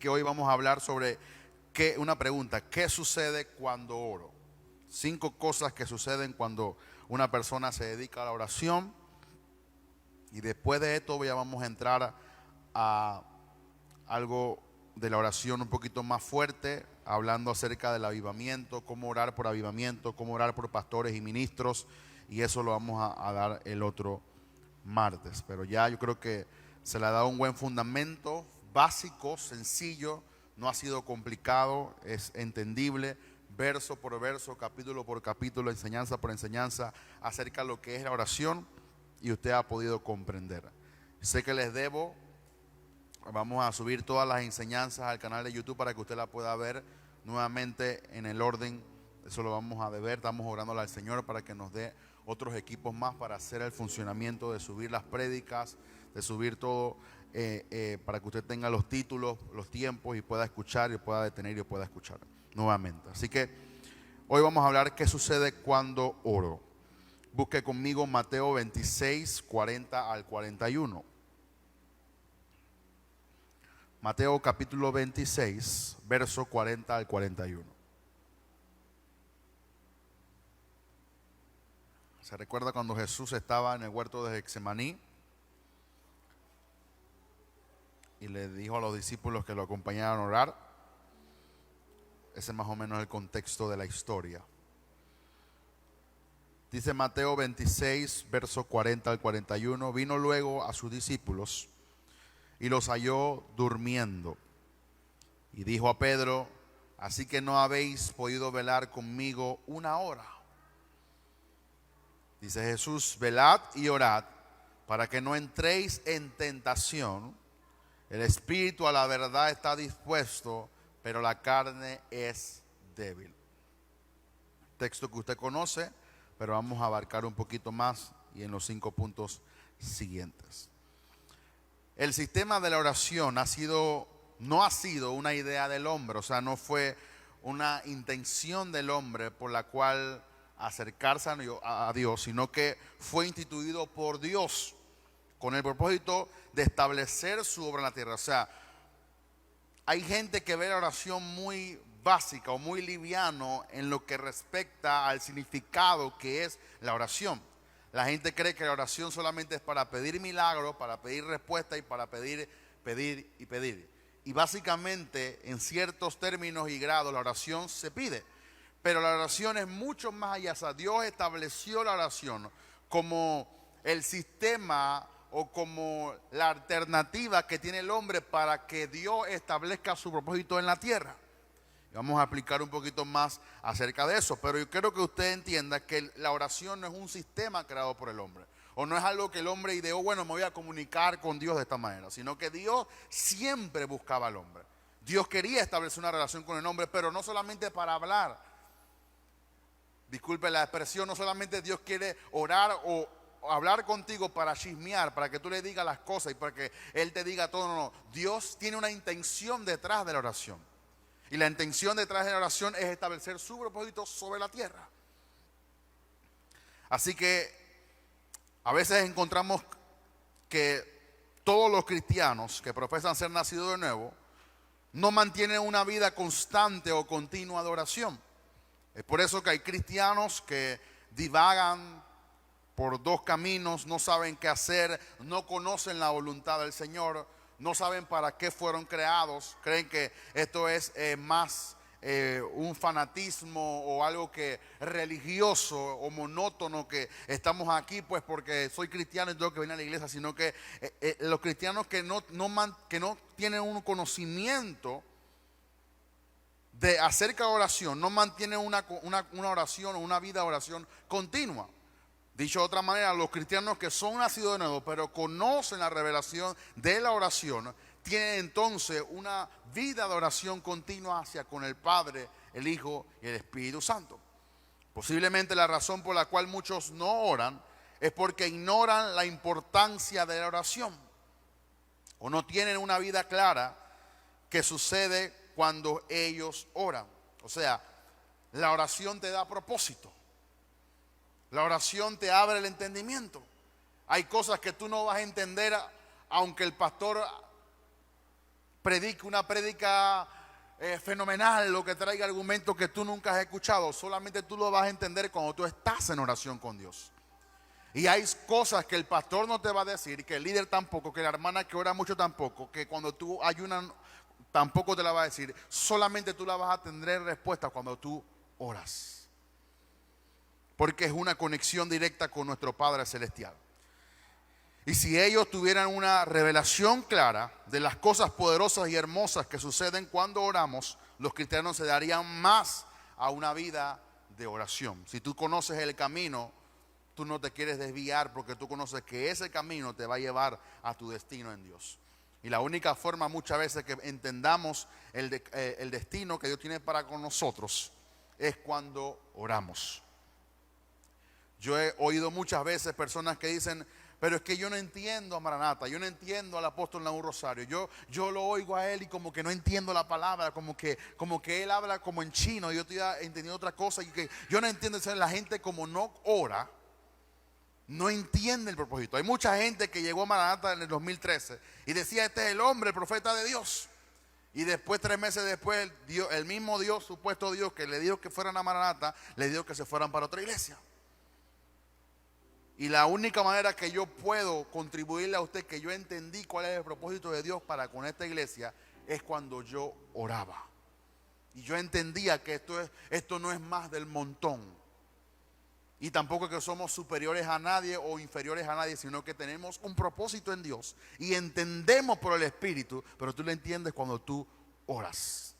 Que hoy vamos a hablar sobre una pregunta: ¿qué sucede cuando oro? 5 cosas que suceden cuando una persona se dedica a la oración. Y después de esto ya vamos a entrar a algo de la oración un poquito más fuerte, hablando acerca del avivamiento, cómo orar por avivamiento, cómo orar por pastores y ministros, y eso lo vamos a dar el otro martes. Pero ya yo creo que se le ha dado un buen fundamento, básico, sencillo, no ha sido complicado, es entendible, verso por verso, capítulo por capítulo, enseñanza por enseñanza, acerca de lo que es la oración, y usted ha podido comprender. Sé que les debo. Vamos a subir todas las enseñanzas al canal de YouTube para que usted la pueda ver nuevamente en el orden. Eso lo vamos a deber. Estamos orándole al Señor para que nos dé otros equipos más para hacer el funcionamiento de subir las prédicas, de subir todo, para que usted tenga los títulos, los tiempos, y pueda escuchar y pueda detener y pueda escuchar nuevamente. Así que hoy vamos a hablar qué sucede cuando oro. Busque conmigo Mateo 26, 40 al 41. Mateo capítulo 26, verso 40 al 41. ¿Se recuerda cuando Jesús estaba en el huerto de Getsemaní y le dijo a los discípulos que lo acompañaran a orar? Ese es más o menos el contexto de la historia. Dice Mateo 26, verso 40 al 41. Vino luego a sus discípulos y los halló durmiendo. Y dijo a Pedro: ¿así que no habéis podido velar conmigo una hora? Dice Jesús: velad y orad para que no entréis en tentación. El espíritu a la verdad está dispuesto, pero la carne es débil. Texto que usted conoce, pero vamos a abarcar un poquito más y en los 5 puntos siguientes. El sistema de la oración no ha sido una idea del hombre, o sea, no fue una intención del hombre por la cual acercarse a Dios, sino que fue instituido por Dios con el propósito de establecer su obra en la tierra. O sea, hay gente que ve la oración muy básica o muy liviano en lo que respecta al significado que es la oración. La gente cree que la oración solamente es para pedir milagros, para pedir respuesta y para pedir, pedir y pedir. Y básicamente, en ciertos términos y grados, la oración se pide. Pero la oración es mucho más allá. O sea, Dios estableció la oración como el sistema o como la alternativa que tiene el hombre para que Dios establezca su propósito en la tierra. Vamos a explicar un poquito más acerca de eso, pero yo quiero que usted entienda que la oración no es un sistema creado por el hombre, o no es algo que el hombre ideó, bueno, me voy a comunicar con Dios de esta manera, sino que Dios siempre buscaba al hombre. Dios quería establecer una relación con el hombre, pero no solamente para hablar. Disculpe la expresión, no solamente Dios quiere orar o hablar contigo para chismear, para que tú le digas las cosas y para que Él te diga todo. No. Dios tiene una intención detrás de la oración. Y la intención detrás de la oración es establecer su propósito sobre la tierra. Así que a veces encontramos que todos los cristianos que profesan ser nacidos de nuevo no mantienen una vida constante o continua de oración. Es por eso que hay cristianos que divagan por 2 caminos, no saben qué hacer, no conocen la voluntad del Señor, no saben para qué fueron creados, creen que esto es más un fanatismo o algo que religioso o monótono, que estamos aquí pues porque soy cristiano y tengo que venir a la iglesia, sino que los cristianos que no tienen un conocimiento de acerca de oración, no mantienen una oración o una vida de oración continua. Dicho de otra manera, los cristianos que son nacidos de nuevo, pero conocen la revelación de la oración, tienen entonces una vida de oración continua hacia con el Padre, el Hijo y el Espíritu Santo. Posiblemente la razón por la cual muchos no oran es porque ignoran la importancia de la oración o no tienen una vida clara que sucede cuando ellos oran. O sea, la oración te da propósito. La oración te abre el entendimiento. Hay cosas que tú no vas a entender aunque el pastor predique una prédica fenomenal, lo que traiga argumentos que tú nunca has escuchado. Solamente tú lo vas a entender cuando tú estás en oración con Dios. Y hay cosas que el pastor no te va a decir, que el líder tampoco, que la hermana que ora mucho tampoco, que cuando tú ayunas tampoco te la va a decir. Solamente tú la vas a tener respuesta cuando tú oras. Porque es una conexión directa con nuestro Padre Celestial. Y si ellos tuvieran una revelación clara de las cosas poderosas y hermosas que suceden cuando oramos, los cristianos se darían más a una vida de oración. Si tú conoces el camino, tú no te quieres desviar porque tú conoces que ese camino te va a llevar a tu destino en Dios. Y la única forma muchas veces que entendamos el destino que Dios tiene para con nosotros es cuando oramos. Yo he oído muchas veces personas que dicen: pero es que yo no entiendo a Maranata, yo no entiendo al apóstol Naúm Rosario, yo lo oigo a él y como que no entiendo la palabra, como que él habla como en chino y yo estoy entendiendo otra cosa, y que yo no entiendo. La gente, como no ora, no entiende el propósito. Hay mucha gente que llegó a Maranata en el 2013 y decía: este es el hombre, el profeta de Dios. Y después, 3 meses después, el mismo Dios, supuesto Dios que le dijo que fueran a Maranata, le dijo que se fueran para otra iglesia. Y la única manera que yo puedo contribuirle a usted que yo entendí cuál es el propósito de Dios para con esta iglesia es cuando yo oraba. Y yo entendía que esto no es más del montón. Y tampoco que somos superiores a nadie o inferiores a nadie, sino que tenemos un propósito en Dios. Y entendemos por el Espíritu, pero tú lo entiendes cuando tú oras.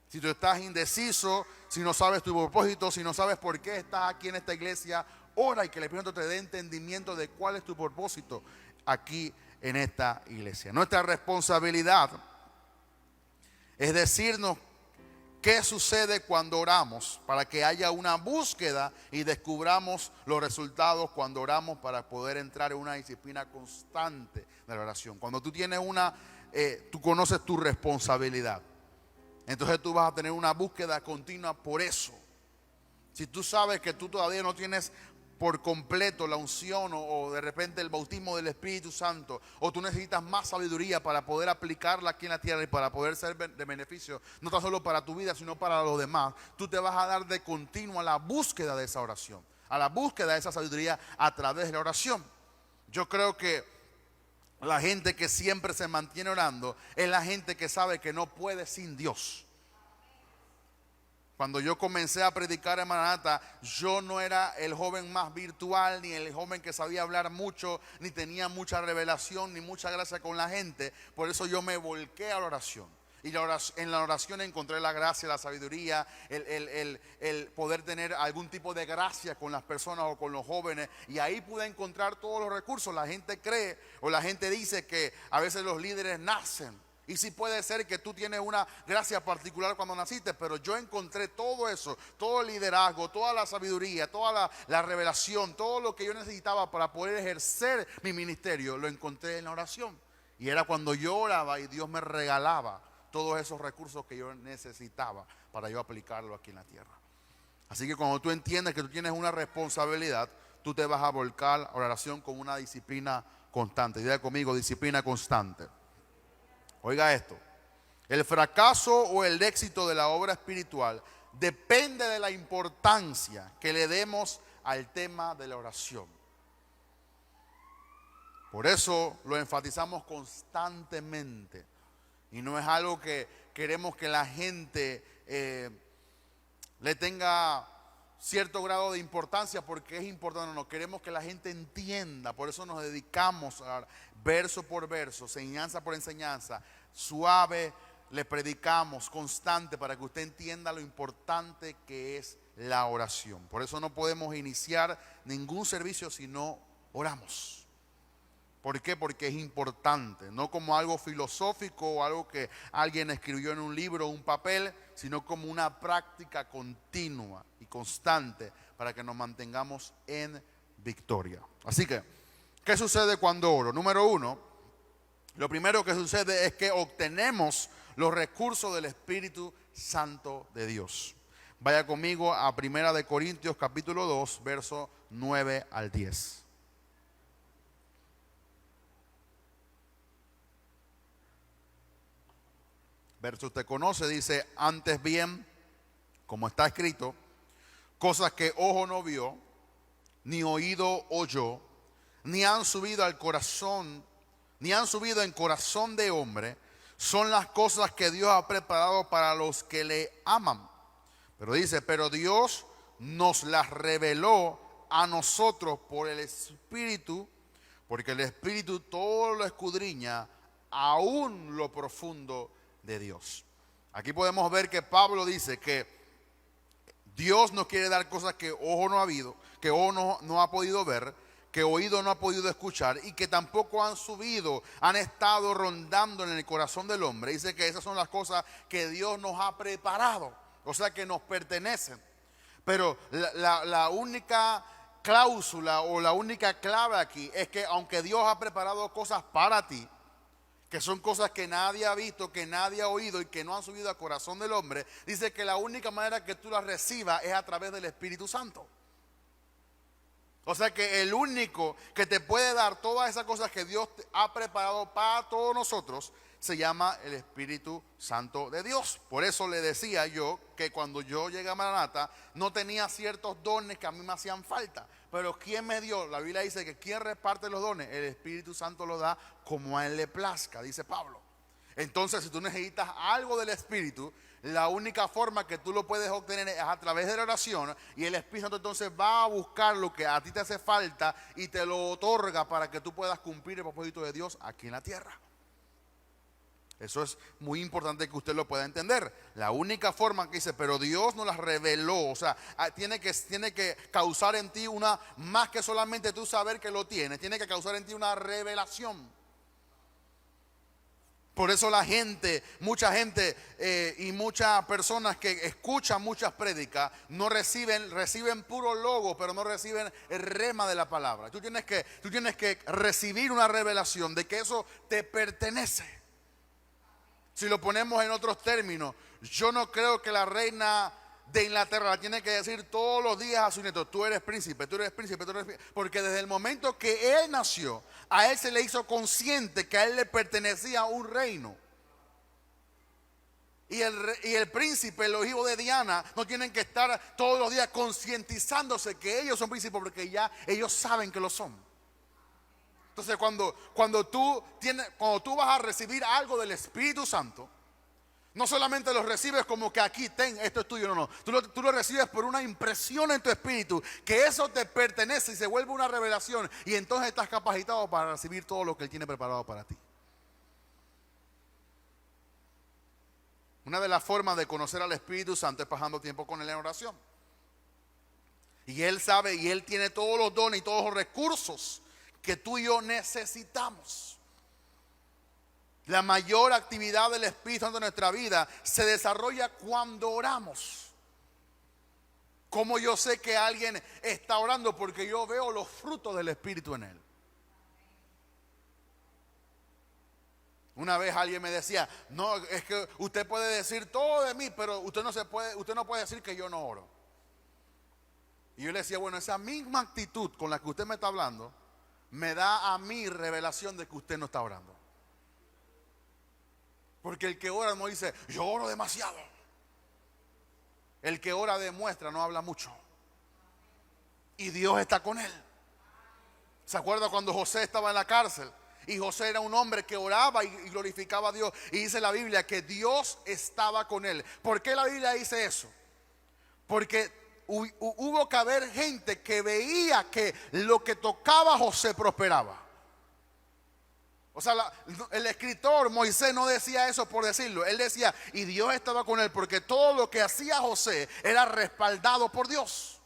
Si tú estás indeciso, si no sabes tu propósito, si no sabes por qué estás aquí en esta iglesia, ora y que el Espíritu te dé entendimiento de cuál es tu propósito aquí en esta iglesia. Nuestra responsabilidad es decirnos qué sucede cuando oramos, para que haya una búsqueda y descubramos los resultados cuando oramos, para poder entrar en una disciplina constante de la oración. Cuando tú tienes tú conoces tu responsabilidad, entonces tú vas a tener una búsqueda continua por eso. Si tú sabes que tú todavía no tienes por completo la unción o de repente el bautismo del Espíritu Santo, o tú necesitas más sabiduría para poder aplicarla aquí en la tierra y para poder ser de beneficio, no tan solo para tu vida sino para los demás, tú te vas a dar de continuo a la búsqueda de esa oración, a la búsqueda de esa sabiduría a través de la oración. Yo creo que la gente que siempre se mantiene orando es la gente que sabe que no puede sin Dios. Cuando yo comencé a predicar en Maranata, yo no era el joven más virtual, ni el joven que sabía hablar mucho, ni tenía mucha revelación, ni mucha gracia con la gente. Por eso yo me volqué a la oración. Y en la oración encontré la gracia, la sabiduría, el poder tener algún tipo de gracia con las personas o con los jóvenes. Y ahí pude encontrar todos los recursos. La gente cree o la gente dice que a veces los líderes nacen. Y sí puede ser que tú tienes una gracia particular cuando naciste, pero yo encontré todo eso, todo el liderazgo, toda la sabiduría, toda la revelación, todo lo que yo necesitaba para poder ejercer mi ministerio, lo encontré en la oración. Y era cuando yo oraba y Dios me regalaba todos esos recursos que yo necesitaba para yo aplicarlo aquí en la tierra. Así que cuando tú entiendes que tú tienes una responsabilidad, tú te vas a volcar a la oración con una disciplina constante. Diga conmigo: disciplina constante. Oiga esto: el fracaso o el éxito de la obra espiritual depende de la importancia que le demos al tema de la oración. Por eso lo enfatizamos constantemente. Y no es algo que queremos que la gente le tenga cierto grado de importancia porque es importante. No, queremos que la gente entienda. Por eso nos dedicamos a verso por verso, enseñanza por enseñanza, suave, le predicamos constante para que usted entienda lo importante que es la oración. Por eso no podemos iniciar ningún servicio si no oramos. ¿Por qué? Porque es importante, no como algo filosófico o algo que alguien escribió en un libro o un papel, sino como una práctica continua y constante para que nos mantengamos en victoria. Así que, ¿qué sucede cuando oro? Número 1, lo primero que sucede es que obtenemos los recursos del Espíritu Santo de Dios. Vaya conmigo a 1 Corintios capítulo 2, verso 9 al 10. verso usted conoce, dice: antes bien, como está escrito, cosas que ojo no vio, ni oído oyó, ni han subido al corazón, ni han subido en corazón de hombre, son las cosas que Dios ha preparado para los que le aman. Pero dice: pero Dios nos las reveló a nosotros por el Espíritu, porque el Espíritu todo lo escudriña, aún lo profundo de Dios. Aquí podemos ver que Pablo dice que Dios nos quiere dar cosas que ojo no ha habido, que ojo no ha podido ver, que oído no ha podido escuchar y que tampoco han subido, han estado rondando en el corazón del hombre. Dice que esas son las cosas que Dios nos ha preparado, o sea, que nos pertenecen. Pero la única cláusula o la única clave aquí es que aunque Dios ha preparado cosas para ti, que son cosas que nadie ha visto, que nadie ha oído y que no han subido al corazón del hombre, dice que la única manera que tú las recibas es a través del Espíritu Santo. O sea que el único que te puede dar todas esas cosas que Dios ha preparado para todos nosotros se llama el Espíritu Santo de Dios. Por eso le decía yo que cuando yo llegué a Maranata no tenía ciertos dones que a mí me hacían falta. Pero ¿quién me dio? La Biblia dice que ¿quién reparte los dones? El Espíritu Santo los da como a él le plazca, dice Pablo. Entonces, si tú necesitas algo del Espíritu, la única forma que tú lo puedes obtener es a través de la oración, y el Espíritu Santo entonces va a buscar lo que a ti te hace falta y te lo otorga para que tú puedas cumplir el propósito de Dios aquí en la tierra. Eso es muy importante que usted lo pueda entender. La única forma que dice, pero Dios nos las reveló, o sea, tiene que causar en ti una, más que solamente tú saber que lo tienes, tiene que causar en ti una revelación. Por eso la gente, mucha gente y muchas personas que escuchan muchas prédicas no reciben puro logo, pero no reciben el rema de la palabra. Tú tienes que recibir una revelación de que eso te pertenece. Si lo ponemos en otros términos, yo no creo que la reina de Inglaterra la tiene que decir todos los días a su nieto: tú eres príncipe, tú eres príncipe, tú eres príncipe. Porque desde el momento que él nació, a él se le hizo consciente que a él le pertenecía un reino. Y el príncipe, los hijos de Diana, no tienen que estar todos los días concientizándose que ellos son príncipes, porque ya ellos saben que lo son. Entonces cuando tú vas a recibir algo del Espíritu Santo, no solamente lo recibes como que aquí, ten, esto es tuyo, no. Tú lo recibes por una impresión en tu espíritu, que eso te pertenece y se vuelve una revelación, y entonces estás capacitado para recibir todo lo que Él tiene preparado para ti. Una de las formas de conocer al Espíritu Santo es pasando tiempo con Él en oración. Y Él sabe, y Él tiene todos los dones y todos los recursos que tú y yo necesitamos. La mayor actividad del Espíritu Santo en nuestra vida se desarrolla cuando oramos. ¿Cómo yo sé que alguien está orando? Porque yo veo los frutos del Espíritu en él. Una vez alguien me decía: no, es que usted puede decir todo de mí, pero usted no puede decir que yo no oro. Y yo le decía: bueno, esa misma actitud con la que usted me está hablando me da a mí revelación de que usted no está orando. Porque el que ora no dice: yo oro demasiado. El que ora demuestra, no habla mucho. Y Dios está con él. ¿Se acuerda cuando José estaba en la cárcel? Y José era un hombre que oraba y glorificaba a Dios. Y dice la Biblia que Dios estaba con él. ¿Por qué la Biblia dice eso? Porque hubo que haber gente que veía que lo que tocaba José prosperaba. O sea, el escritor Moisés no decía eso por decirlo. Él decía, y Dios estaba con él, porque todo lo que hacía José era respaldado por Dios.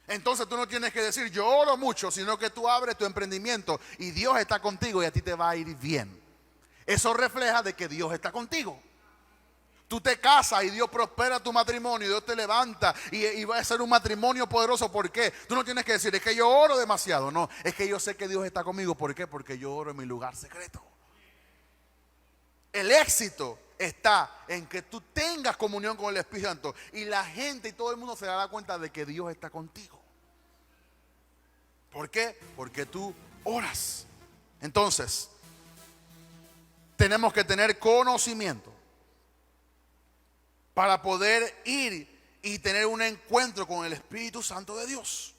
Entonces tú no tienes que decir yo oro mucho, sino que tú abres tu emprendimiento y Dios está contigo y a ti te va a ir bien. Eso refleja de que Dios está contigo. Tú te casas y Dios prospera tu matrimonio, Dios te levanta y va a ser un matrimonio poderoso. ¿Por qué? Tú no tienes que decir, es que yo oro demasiado. No, es que yo sé que Dios está conmigo. ¿Por qué? Porque yo oro en mi lugar secreto. El éxito está en que tú tengas comunión con el Espíritu Santo y la gente y todo el mundo se dará cuenta de que Dios está contigo. ¿Por qué? Porque tú oras. Entonces, tenemos que tener conocimiento para poder ir y tener un encuentro con el Espíritu Santo de Dios.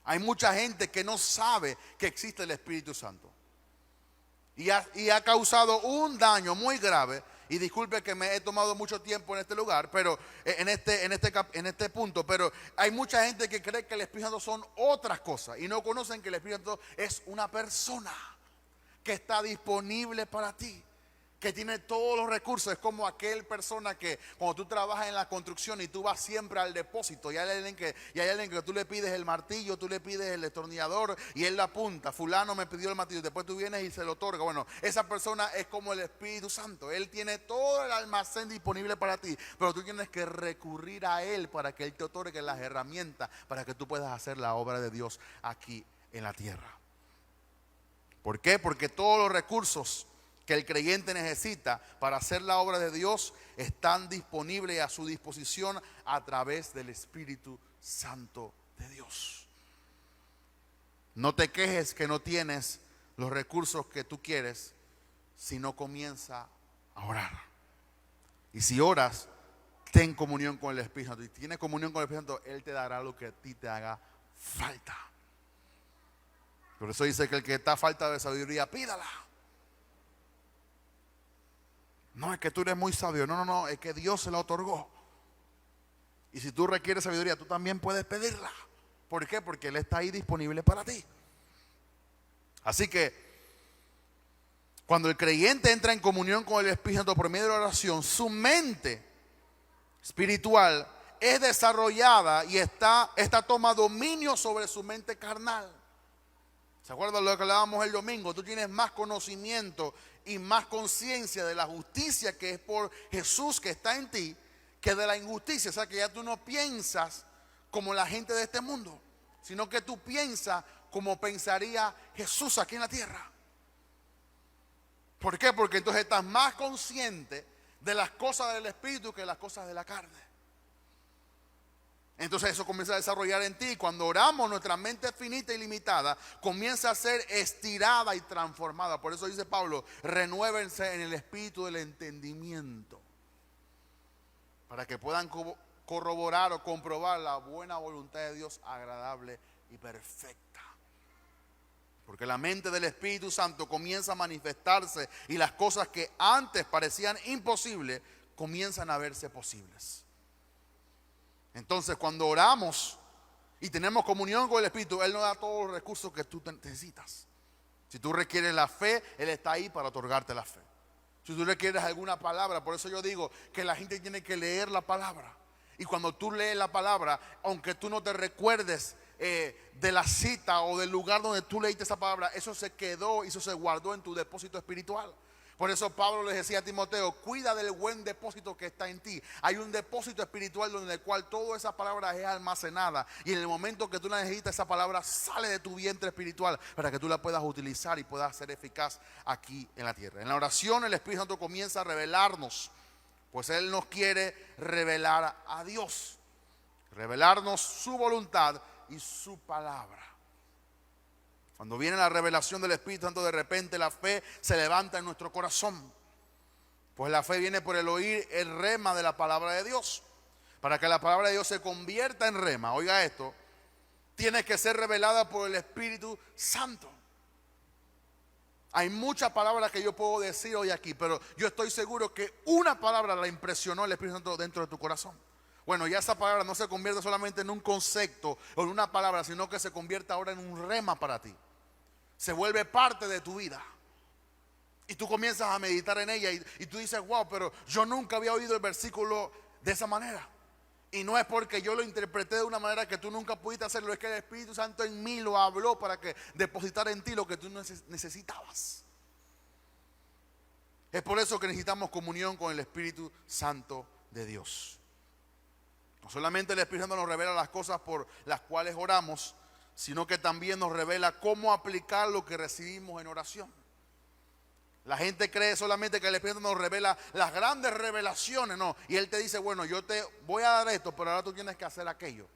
Hay mucha gente que no sabe que existe el Espíritu Santo. Y ha causado un daño muy grave. Y disculpe que me he tomado mucho tiempo en este lugar, pero en este punto, pero hay mucha gente que cree que el Espíritu Santo son otras cosas y no conocen que el Espíritu Santo es una persona que está disponible para ti, que tiene todos los recursos. Es como aquel persona que cuando tú trabajas en la construcción y tú vas siempre al depósito y hay alguien que tú le pides el martillo, tú le pides el destornillador y él la apunta. Fulano me pidió el martillo, después tú vienes y se lo otorga. Bueno, esa persona es como el Espíritu Santo. Él tiene todo el almacén disponible para ti, pero tú tienes que recurrir a él para que él te otorgue las herramientas para que tú puedas hacer la obra de Dios aquí en la tierra. ¿Por qué? Porque todos los recursos que el creyente necesita para hacer la obra de Dios están disponibles a su disposición a través del Espíritu Santo de Dios. No te quejes que no tienes los recursos que tú quieres si no comienza a orar. Y si oras, ten comunión con el Espíritu Santo. Y tienes comunión con el Espíritu Santo, Él te dará lo que a ti te haga falta. Por eso dice que el que está a falta de sabiduría, pídala. No es que tú eres muy sabio, no, es que Dios se la otorgó. Y si tú requieres sabiduría, tú también puedes pedirla. ¿Por qué? Porque Él está ahí disponible para ti. Así que cuando el creyente entra en comunión con el Espíritu Santo por medio de la oración, su mente espiritual es desarrollada y esta toma dominio sobre su mente carnal. ¿Se acuerdan de lo que hablábamos el domingo? Tú tienes más conocimiento y más conciencia de la justicia que es por Jesús que está en ti, que de la injusticia. O sea que ya tú no piensas como la gente de este mundo, sino que tú piensas como pensaría Jesús aquí en la tierra. ¿Por qué? Porque entonces estás más consciente de las cosas del Espíritu que las cosas de la carne. Entonces eso comienza a desarrollar en ti. Cuando oramos, nuestra mente finita y limitada comienza a ser estirada y transformada. Por eso dice Pablo, renuévense en el espíritu del entendimiento, para que puedan corroborar o comprobar la buena voluntad de Dios, agradable y perfecta. Porque la mente del Espíritu Santo comienza a manifestarse y las cosas que antes parecían imposibles comienzan a verse posibles. Entonces, cuando oramos y tenemos comunión con el Espíritu, Él nos da todos los recursos que tú necesitas. Si tú requieres la fe, Él está ahí para otorgarte la fe. Si tú requieres alguna palabra, por eso yo digo que la gente tiene que leer la palabra. Y cuando tú lees la palabra, aunque tú no te recuerdes de la cita o del lugar donde tú leíste esa palabra, eso se quedó y eso se guardó en tu depósito espiritual. Por eso Pablo les decía a Timoteo, cuida del buen depósito que está en ti. Hay un depósito espiritual donde el cual toda esa palabra es almacenada. Y en el momento que tú la necesitas, esa palabra sale de tu vientre espiritual para que tú la puedas utilizar y puedas ser eficaz aquí en la tierra. En la oración el Espíritu Santo comienza a revelarnos, pues Él nos quiere revelar a Dios. Revelarnos su voluntad y su palabra. Cuando viene la revelación del Espíritu Santo, de repente la fe se levanta en nuestro corazón. Pues la fe viene por el oír el rema de la palabra de Dios. Para que la palabra de Dios se convierta en rema, oiga esto, tiene que ser revelada por el Espíritu Santo. Hay muchas palabras que yo puedo decir hoy aquí, pero yo estoy seguro que una palabra la impresionó el Espíritu Santo dentro de tu corazón. Bueno, ya esa palabra no se convierte solamente en un concepto o en una palabra, sino que se convierte ahora en un rema para ti. Se vuelve parte de tu vida. Y tú comienzas a meditar en ella y tú dices, wow, pero yo nunca había oído el versículo de esa manera. Y no es porque yo lo interpreté de una manera que tú nunca pudiste hacerlo, es que el Espíritu Santo en mí lo habló para que depositara en ti lo que tú necesitabas. Es por eso que necesitamos comunión con el Espíritu Santo de Dios. No solamente el Espíritu Santo nos revela las cosas por las cuales oramos, sino que también nos revela cómo aplicar lo que recibimos en oración. La gente cree solamente que el Espíritu Santo nos revela las grandes revelaciones, no. Y Él te dice, bueno, yo te voy a dar esto, pero ahora tú tienes que hacer aquello.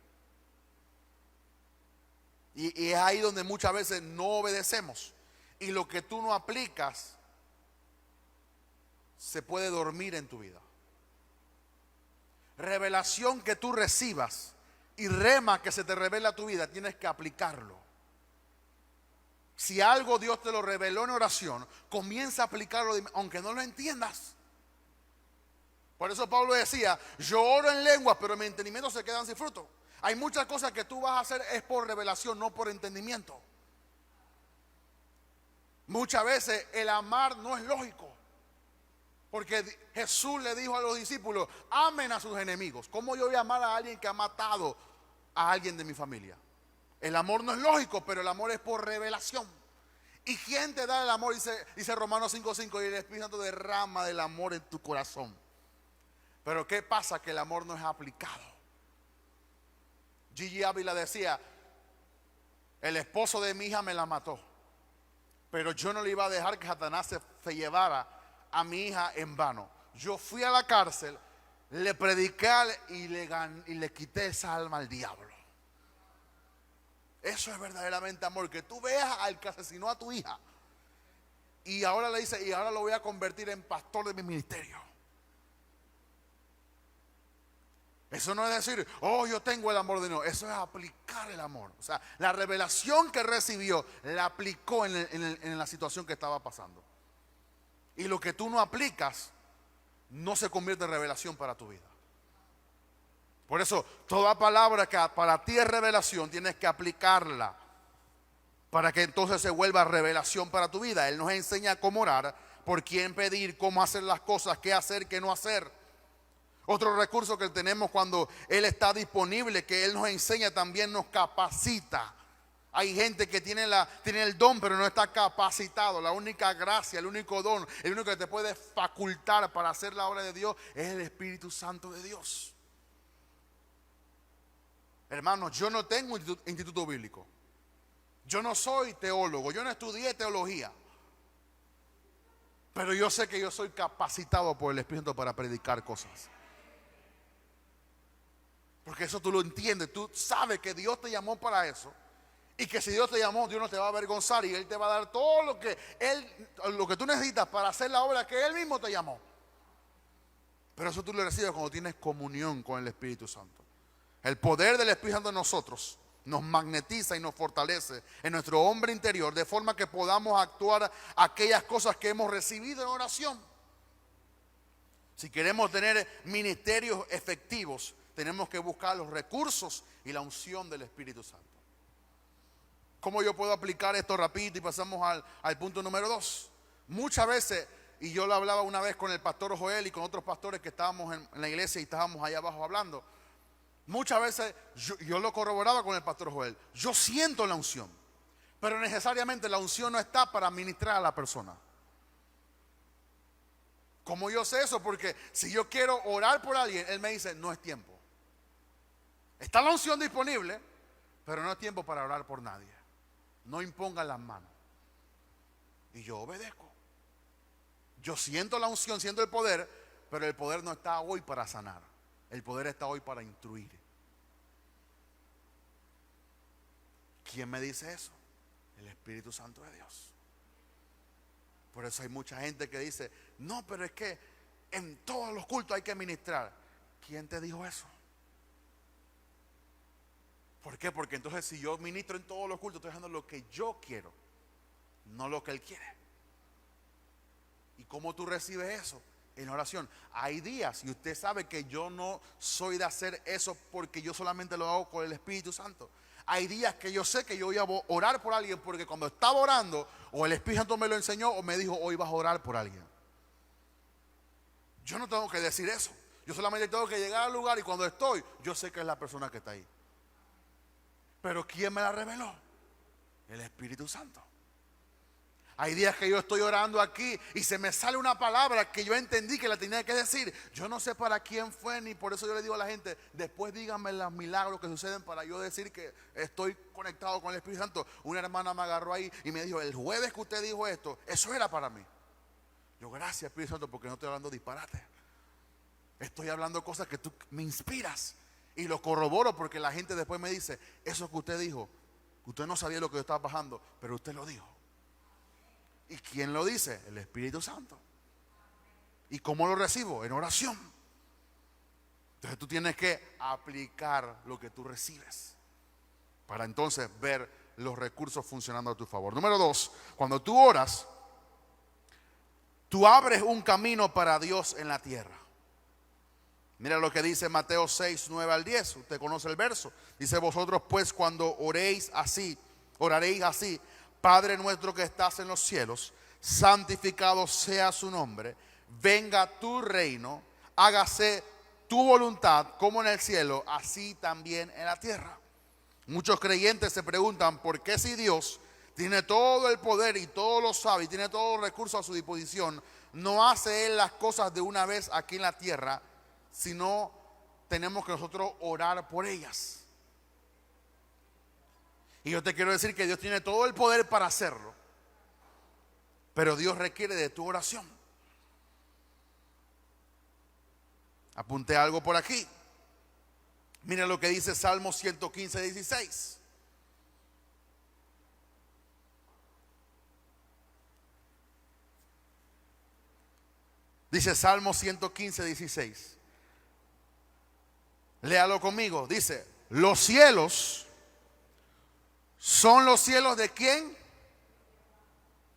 Y es ahí donde muchas veces no obedecemos. Y lo que tú no aplicas se puede dormir en tu vida. revelación que tú recibas y rema que se te revela a tu vida, tienes que aplicarlo. Si algo Dios te lo reveló en oración, comienza a aplicarlo aunque no lo entiendas. Por eso Pablo decía, yo oro en lenguas, pero mi entendimiento se quedan sin fruto. Hay muchas cosas que tú vas a hacer es por revelación, no por entendimiento. Muchas veces el amar no es lógico. Porque Jesús le dijo a los discípulos, amen a sus enemigos. ¿Cómo yo voy a amar a alguien que ha matado a alguien de mi familia? El amor no es lógico, pero el amor es por revelación. ¿Y quién te da el amor? Dice Romanos 5:5, y el Espíritu Santo derrama del amor en tu corazón. Pero ¿qué pasa? Que el amor no es aplicado. Gigi Ávila decía, el esposo de mi hija me la mató, pero yo no le iba a dejar que Satanás se llevara a mi hija en vano. Yo fui a la cárcel, le prediqué y le quité esa alma al diablo. Eso es verdaderamente amor, que tú veas al que asesinó a tu hija y ahora le dice, y ahora lo voy a convertir en pastor de mi ministerio. Eso no es decir, oh, yo tengo el amor de Dios. Eso es aplicar el amor. O sea, la revelación que recibió la aplicó en la situación que estaba pasando. Y lo que tú no aplicas no se convierte en revelación para tu vida. Por eso, toda palabra que para ti es revelación, tienes que aplicarla para que entonces se vuelva revelación para tu vida. Él nos enseña cómo orar, por quién pedir, cómo hacer las cosas, qué hacer, qué no hacer. Otro recurso que tenemos cuando Él está disponible, que Él nos enseña, también nos capacita. Hay gente que tiene el don, pero no está capacitado. La única gracia, el único don, el único que te puede facultar para hacer la obra de Dios es el Espíritu Santo de Dios. Hermanos, yo no tengo instituto bíblico. Yo no soy teólogo, yo no estudié teología. Pero yo sé que yo soy capacitado por el Espíritu para predicar cosas. Porque eso tú lo entiendes, tú sabes que Dios te llamó para eso. Y que si Dios te llamó, Dios no te va a avergonzar y Él te va a dar todo lo que tú necesitas para hacer la obra que Él mismo te llamó. Pero eso tú lo recibes cuando tienes comunión con el Espíritu Santo. El poder del Espíritu Santo en nosotros nos magnetiza y nos fortalece en nuestro hombre interior, de forma que podamos actuar aquellas cosas que hemos recibido en oración. Si queremos tener ministerios efectivos, tenemos que buscar los recursos y la unción del Espíritu Santo. ¿Cómo yo puedo aplicar esto rapidito y pasamos al punto número 2? Muchas veces, y yo lo hablaba una vez con el pastor Joel y con otros pastores que estábamos en la iglesia y estábamos allá abajo hablando. Muchas veces yo lo corroboraba con el pastor Joel. Yo siento la unción, pero necesariamente la unción no está para ministrar a la persona. ¿Cómo yo sé eso? Porque si yo quiero orar por alguien, él me dice, no es tiempo. Está la unción disponible, pero no es tiempo para orar por nadie. No impongan las manos. Y yo obedezco. Yo siento la unción, siento el poder, pero el poder no está hoy para sanar. El poder está hoy para instruir. ¿Quién me dice eso? El Espíritu Santo de Dios. Por eso hay mucha gente que dice, no, pero es que en todos los cultos hay que ministrar. ¿Quién te dijo eso? ¿Por qué? Porque entonces si yo ministro en todos los cultos, estoy haciendo lo que yo quiero, no lo que Él quiere. ¿Y cómo tú recibes eso? En oración. Hay días, y usted sabe que yo no soy de hacer eso porque yo solamente lo hago con el Espíritu Santo. Hay días que yo sé que yo voy a orar por alguien porque cuando estaba orando, o el Espíritu Santo me lo enseñó o me dijo, hoy vas a orar por alguien. Yo no tengo que decir eso. Yo solamente tengo que llegar al lugar y cuando estoy, yo sé que es la persona que está ahí. Pero ¿quién me la reveló? El Espíritu Santo. Hay días que yo estoy orando aquí y se me sale una palabra que yo entendí que la tenía que decir. Yo no sé para quién fue, ni por eso yo le digo a la gente, después díganme los milagros que suceden para yo decir que estoy conectado con el Espíritu Santo. Una hermana me agarró ahí y me dijo, el jueves que usted dijo esto, eso era para mí. Yo, gracias Espíritu Santo, porque no estoy hablando disparate. Estoy hablando cosas que tú me inspiras. Y lo corroboro porque la gente después me dice, eso que usted dijo, usted no sabía lo que yo estaba bajando, pero usted lo dijo. ¿Y quién lo dice? El Espíritu Santo. ¿Y cómo lo recibo? En oración. Entonces tú tienes que aplicar lo que tú recibes para entonces ver los recursos funcionando a tu favor. Número 2, cuando tú oras, tú abres un camino para Dios en la tierra. Mira lo que dice Mateo 6, 9 al 10. Usted conoce el verso. Dice: vosotros pues cuando oraréis así, Padre nuestro que estás en los cielos, santificado sea su nombre, venga tu reino, hágase tu voluntad como en el cielo, así también en la tierra. Muchos creyentes se preguntan por qué, si Dios tiene todo el poder y todo lo sabe y tiene todos los recursos a su disposición, no hace Él las cosas de una vez aquí en la tierra, sino tenemos que nosotros orar por ellas. Y yo te quiero decir que Dios tiene todo el poder para hacerlo, pero Dios requiere de tu oración. Apunté algo por aquí. Mira lo que dice Salmo 115, 16. Dice Salmo 115, 16. Léalo conmigo. Dice: los cielos son los cielos ¿de quién?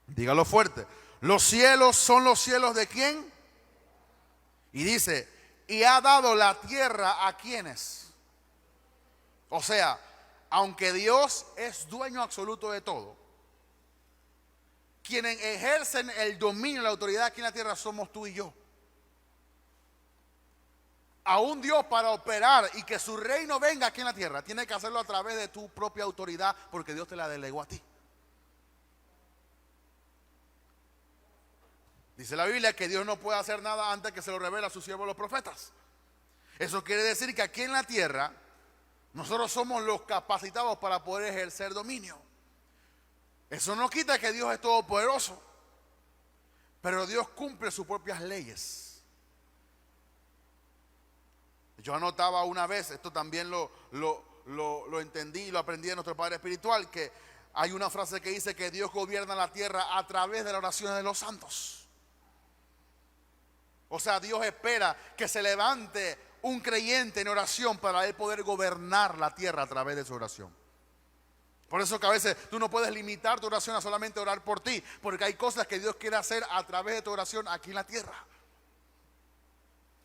Dígalo fuerte. Los cielos son los cielos ¿de quién? Y dice: y ha dado la tierra ¿a quiénes? O sea, aunque Dios es dueño absoluto de todo, quienes ejercen el dominio y la autoridad aquí en la tierra somos tú y yo. Aún Dios, para operar y que su reino venga aquí en la tierra, tiene que hacerlo a través de tu propia autoridad, porque Dios te la delegó a ti. Dice la Biblia que Dios no puede hacer nada antes que se lo revele a sus siervos los profetas. Eso quiere decir que aquí en la tierra nosotros somos los capacitados para poder ejercer dominio. Eso no quita que Dios es todopoderoso, pero Dios cumple sus propias leyes. Yo anotaba una vez, esto también lo entendí y lo aprendí de nuestro Padre Espiritual, que hay una frase que dice que Dios gobierna la tierra a través de la oración de los santos. O sea, Dios espera que se levante un creyente en oración para él poder gobernar la tierra a través de su oración. Por eso que a veces tú no puedes limitar tu oración a solamente orar por ti, porque hay cosas que Dios quiere hacer a través de tu oración aquí en la tierra.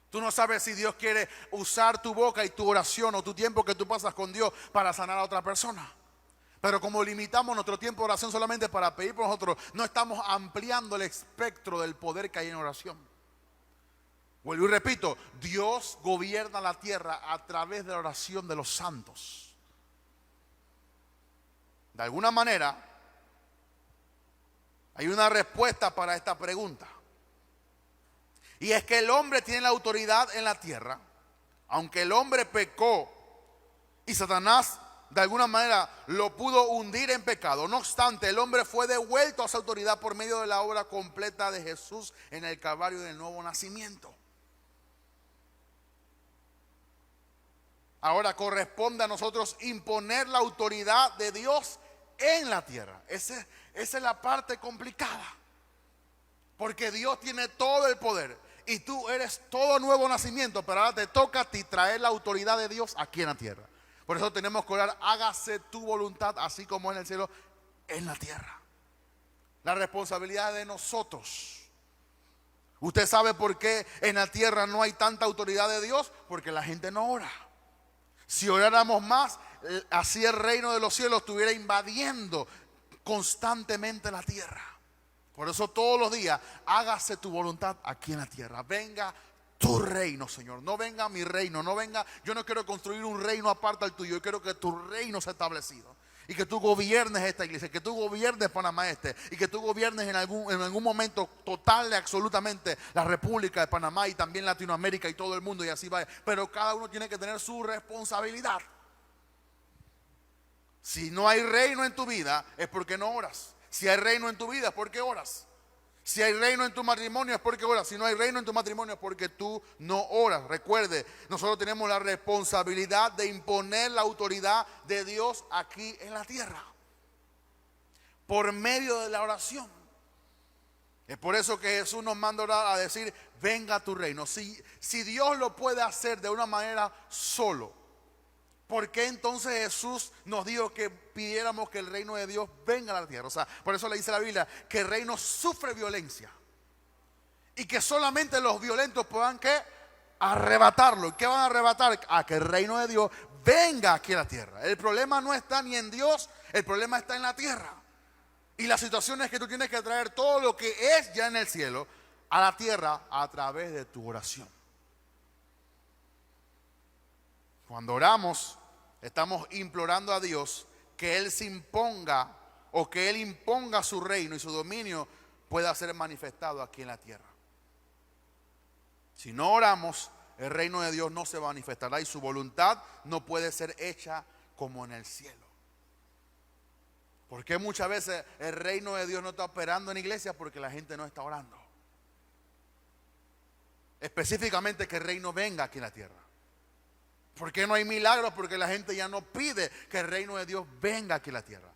Tú no sabes si Dios quiere usar tu boca y tu oración o tu tiempo que tú pasas con Dios para sanar a otra persona. Pero como limitamos nuestro tiempo de oración solamente para pedir por nosotros, no estamos ampliando el espectro del poder que hay en oración. Vuelvo y repito, Dios gobierna la tierra a través de la oración de los santos. De alguna manera, hay una respuesta para esta pregunta. Y es que el hombre tiene la autoridad en la tierra, aunque el hombre pecó y Satanás de alguna manera lo pudo hundir en pecado. No obstante, el hombre fue devuelto a esa autoridad por medio de la obra completa de Jesús en el Calvario del nuevo nacimiento. Ahora corresponde a nosotros imponer la autoridad de Dios en la tierra. Esa es la parte complicada. Porque Dios tiene todo el poder y tú eres todo nuevo nacimiento, pero ahora te toca a ti traer la autoridad de Dios aquí en la tierra. Por eso tenemos que orar: hágase tu voluntad así como en el cielo, en la tierra. La responsabilidad de nosotros. ¿Usted sabe por qué en la tierra no hay tanta autoridad de Dios? Porque la gente no ora. Si oráramos más, así el reino de los cielos estuviera invadiendo constantemente la tierra. Por eso todos los días, hágase tu voluntad aquí en la tierra. Venga tu reino, Señor. No venga mi reino, no venga. Yo no quiero construir un reino aparte al tuyo. Yo quiero que tu reino sea establecido. Y que tú gobiernes esta iglesia, que tú gobiernes Panamá Este, y que tú gobiernes en algún momento total y absolutamente la República de Panamá y también Latinoamérica y todo el mundo, y así va. Pero cada uno tiene que tener su responsabilidad. Si no hay reino en tu vida es porque no oras. Si hay reino en tu vida es porque oras. Si hay reino en tu matrimonio es porque oras. Si no hay reino en tu matrimonio es porque tú no oras. Recuerde, nosotros tenemos la responsabilidad de imponer la autoridad de Dios aquí en la tierra por medio de la oración. Es por eso que Jesús nos manda orar a decir, venga tu reino. Si Dios lo puede hacer de una manera solo, ¿por qué entonces Jesús nos dijo que pidiéramos que el reino de Dios venga a la tierra? O sea, por eso le dice la Biblia que el reino sufre violencia. Y que solamente los violentos puedan ¿qué? Arrebatarlo. ¿Y qué van a arrebatar? A que el reino de Dios venga aquí a la tierra. El problema no está ni en Dios, el problema está en la tierra. Y la situación es que tú tienes que traer todo lo que es ya en el cielo a la tierra a través de tu oración. Cuando oramos, estamos implorando a Dios que Él se imponga o que Él imponga su reino y su dominio pueda ser manifestado aquí en la tierra. Si no oramos, el reino de Dios no se manifestará y su voluntad no puede ser hecha como en el cielo. ¿Por qué muchas veces el reino de Dios no está operando en iglesias? Porque la gente no está orando. Específicamente que el reino venga aquí en la tierra. ¿Por qué no hay milagros? Porque la gente ya no pide que el reino de Dios venga aquí en la tierra.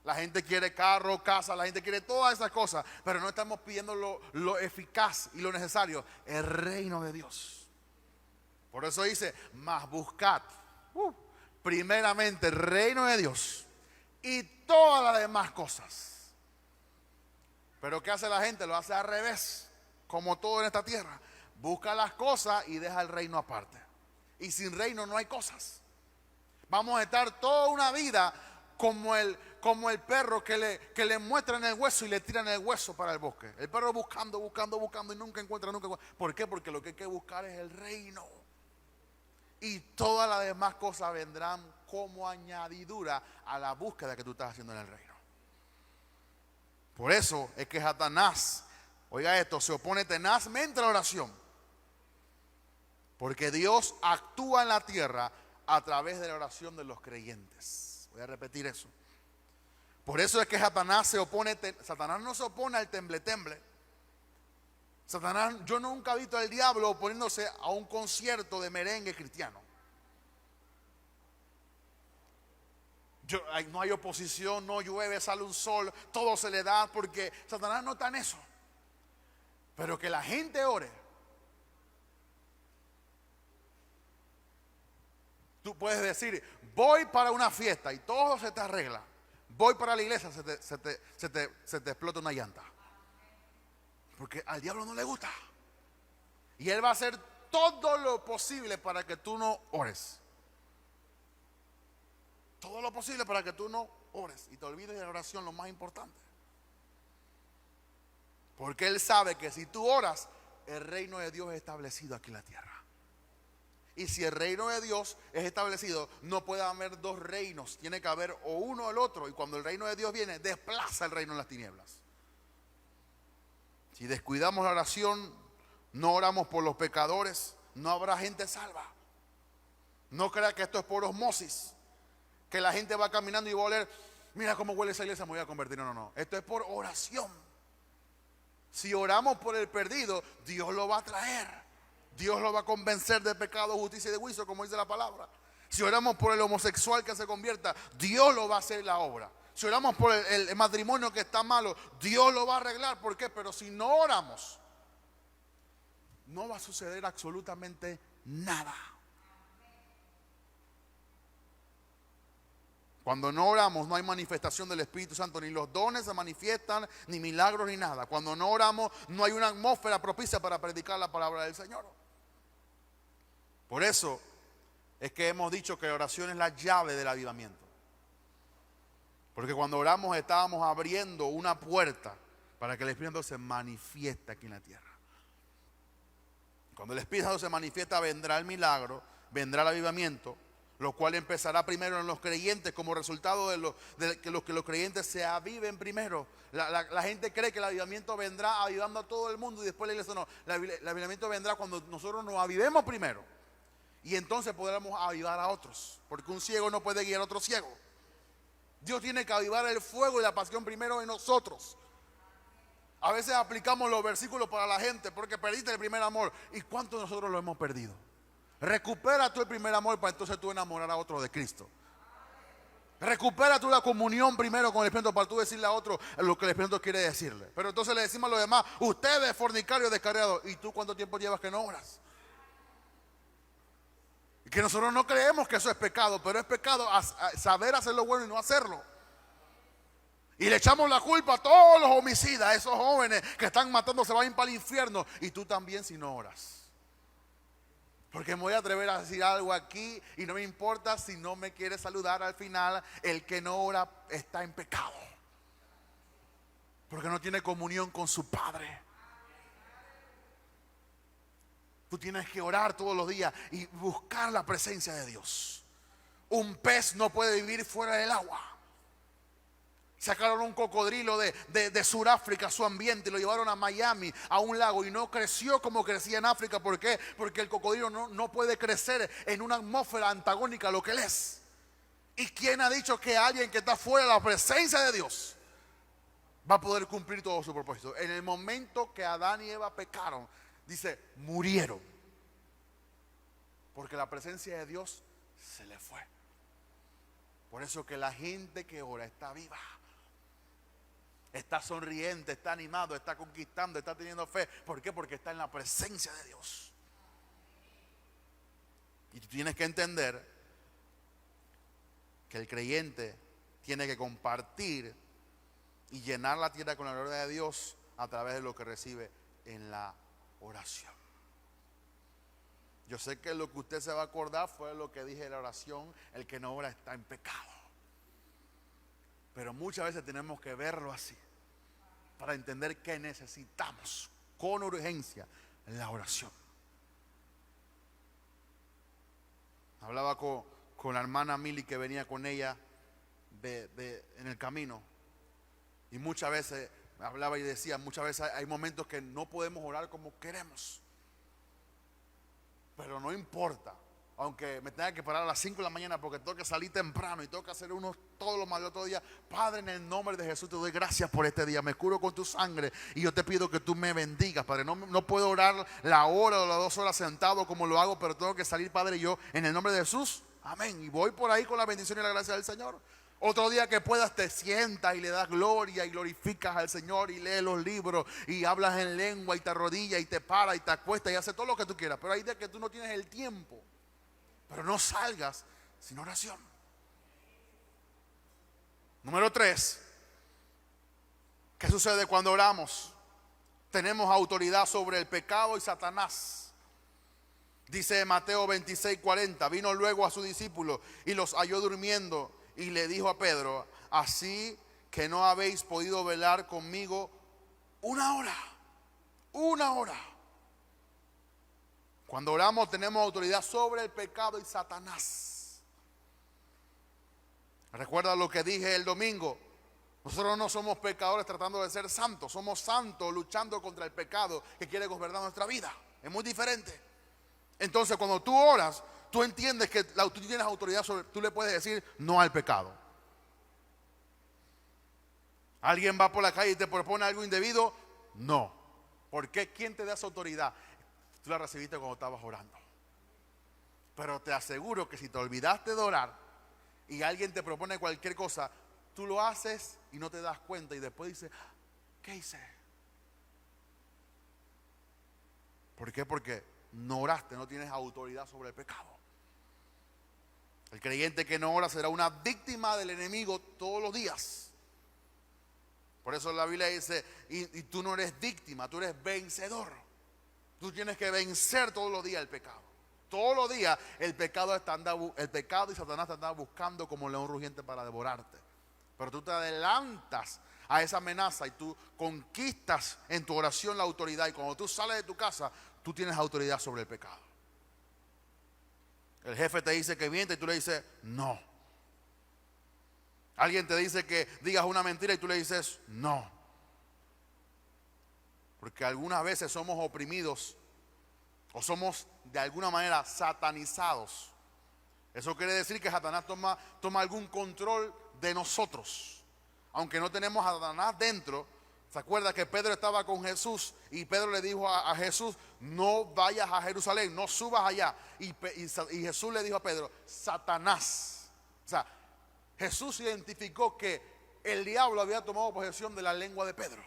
La gente quiere carro, casa, la gente quiere todas esas cosas, pero no estamos pidiendo lo eficaz y lo necesario, el reino de Dios. Por eso dice, mas buscad primeramente el reino de Dios y todas las demás cosas. Pero ¿qué hace la gente? Lo hace al revés, como todo en esta tierra. Busca las cosas y deja el reino aparte. Y sin reino no hay cosas. Vamos a estar toda una vida como el perro que le muestran el hueso y le tiran el hueso para el bosque. El perro buscando y nunca encuentra. ¿Por qué? Porque lo que hay que buscar es el reino. Y todas las demás cosas vendrán como añadidura a la búsqueda que tú estás haciendo en el reino. Por eso es que Satanás, oiga esto, se opone tenazmente a la oración. Porque Dios actúa en la tierra a través de la oración de los creyentes. Voy a repetir eso. Por eso es que Satanás no se opone al temble. Satanás, yo nunca he visto al diablo oponiéndose a un concierto de merengue cristiano. No hay oposición, no llueve, sale un sol, todo se le da, porque Satanás no está en eso. Pero que la gente ore. Tú puedes decir, voy para una fiesta y todo se te arregla. Voy para la iglesia, se te explota una llanta. Porque al diablo no le gusta. Y él va a hacer todo lo posible para que tú no ores. Todo lo posible para que tú no ores y te olvides de la oración, lo más importante. Porque él sabe que si tú oras, el reino de Dios es establecido aquí en la tierra. Y si el reino de Dios es establecido, no puede haber dos reinos. Tiene que haber o uno o el otro. Y cuando el reino de Dios viene, desplaza el reino en las tinieblas. Si descuidamos la oración, no oramos por los pecadores, no habrá gente salva. No crea que esto es por osmosis, que la gente va caminando y va a oler, mira cómo huele esa iglesia, me voy a convertir. No. Esto es por oración. Si oramos por el perdido, Dios lo va a traer. Dios lo va a convencer de pecado, justicia y de juicio, como dice la palabra. Si oramos por el homosexual que se convierta, Dios lo va a hacer la obra. Si oramos por el matrimonio que está malo, Dios lo va a arreglar. ¿Por qué? Pero si no oramos, no va a suceder absolutamente nada. Cuando no oramos, no hay manifestación del Espíritu Santo, ni los dones se manifiestan, ni milagros, ni nada. Cuando no oramos, no hay una atmósfera propicia para predicar la palabra del Señor. Por eso es que hemos dicho que la oración es la llave del avivamiento. Porque cuando oramos estábamos abriendo una puerta para que el Espíritu Santo se manifieste aquí en la tierra. Cuando el Espíritu Santo se manifiesta, vendrá el milagro, vendrá el avivamiento, lo cual empezará primero en los creyentes como resultado de que los creyentes se aviven primero. La gente cree que el avivamiento vendrá avivando a todo el mundo y después la iglesia no. El avivamiento vendrá cuando nosotros nos avivemos primero. Y entonces podremos avivar a otros. Porque un ciego no puede guiar a otro ciego. Dios tiene que avivar el fuego y la pasión primero en nosotros. A veces aplicamos los versículos para la gente porque perdiste el primer amor. ¿Y cuántos de nosotros lo hemos perdido? Recupera tú el primer amor para entonces tú enamorar a otro de Cristo. Recupera tú la comunión primero con el Espíritu para tú decirle a otro lo que el Espíritu quiere decirle. Pero entonces le decimos a los demás, ustedes fornicarios descarriados. ¿Y tú cuánto tiempo llevas que no oras? Y que nosotros no creemos que eso es pecado, pero es pecado saber hacer lo bueno y no hacerlo. Y le echamos la culpa a todos los homicidas, a esos jóvenes que están matando, se van a ir para el infierno. Y tú también si no oras. Porque me voy a atrever a decir algo aquí y no me importa si no me quiere saludar al final. El que no ora está en pecado. Porque no tiene comunión con su Padre. Tú tienes que orar todos los días y buscar la presencia de Dios. Un pez no puede vivir fuera del agua. Sacaron un cocodrilo de Sudáfrica, su ambiente, y lo llevaron a Miami, a un lago, y no creció como crecía en África. ¿Por qué? Porque el cocodrilo no puede crecer en una atmósfera antagónica a lo que él es. ¿Y quién ha dicho que alguien que está fuera de la presencia de Dios va a poder cumplir todo su propósito? En el momento que Adán y Eva pecaron, dice, murieron. Porque la presencia de Dios se le fue. Por eso que la gente que ora está viva. Está sonriente, está animado, está conquistando, está teniendo fe. ¿Por qué? Porque está en la presencia de Dios. Y tú tienes que entender que el creyente tiene que compartir y llenar la tierra con la gloria de Dios a través de lo que recibe en la oración. Yo sé que lo que usted se va a acordar fue lo que dije en la oración: el que no ora está en pecado. Pero muchas veces tenemos que verlo así para entender que necesitamos con urgencia la oración. Hablaba con la hermana Mili que venía con ella en el camino, y muchas veces hablaba y decía, muchas veces hay momentos que no podemos orar como queremos, pero no importa. Aunque me tenga que parar a las 5 de la mañana porque tengo que salir temprano y tengo que hacer todos los malos otro día. Padre, en el nombre de Jesús te doy gracias por este día. Me curo con tu sangre y yo te pido que tú me bendigas, Padre. No puedo orar la hora o las 2 horas sentado como lo hago, pero tengo que salir, Padre, yo en el nombre de Jesús. Amén. Y voy por ahí con la bendición y la gracia del Señor. Otro día que puedas te sientas y le das gloria y glorificas al Señor y lees los libros y hablas en lengua y te arrodillas y te paras y te acuestas y haces todo lo que tú quieras. Pero hay días que tú no tienes el tiempo. Pero no salgas sin oración. Número 3. ¿Qué sucede cuando oramos? Tenemos autoridad sobre el pecado y Satanás. Dice Mateo 26:40. Vino luego a sus discípulos y los halló durmiendo y le dijo a Pedro: así que no habéis podido velar conmigo una hora. Una hora. Cuando oramos tenemos autoridad sobre el pecado y Satanás. Recuerda lo que dije el domingo. Nosotros no somos pecadores tratando de ser santos. Somos santos luchando contra el pecado que quiere gobernar nuestra vida. Es muy diferente. Entonces cuando tú oras, tú entiendes que tú tienes autoridad sobre. Tú le puedes decir no al pecado. ¿Alguien va por la calle y te propone algo indebido? No. ¿Por qué? ¿Quién te da esa autoridad? Tú la recibiste cuando estabas orando. Pero te aseguro que si te olvidaste de orar y alguien te propone cualquier cosa, tú lo haces y no te das cuenta y después dices, ¿qué hice? ¿Por qué? Porque no oraste, no tienes autoridad sobre el pecado. El creyente que no ora será una víctima del enemigo todos los días. Por eso la Biblia dice, y tú no eres víctima, tú eres vencedor. Tú tienes que vencer todos los días el pecado. Todos los días el pecado y Satanás te están buscando como león rugiente para devorarte. Pero tú te adelantas a esa amenaza y tú conquistas en tu oración la autoridad. Y cuando tú sales de tu casa, tú tienes autoridad sobre el pecado. El jefe te dice que miente y tú le dices no. Alguien te dice que digas una mentira y tú le dices no. Porque algunas veces somos oprimidos o somos de alguna manera satanizados. Eso quiere decir que Satanás toma algún control de nosotros. Aunque no tenemos a Satanás dentro. ¿Se acuerda que Pedro estaba con Jesús y Pedro le dijo a Jesús, no vayas a Jerusalén, no subas allá? Y Jesús le dijo a Pedro, Satanás. O sea, Jesús identificó que el diablo había tomado posesión de la lengua de Pedro.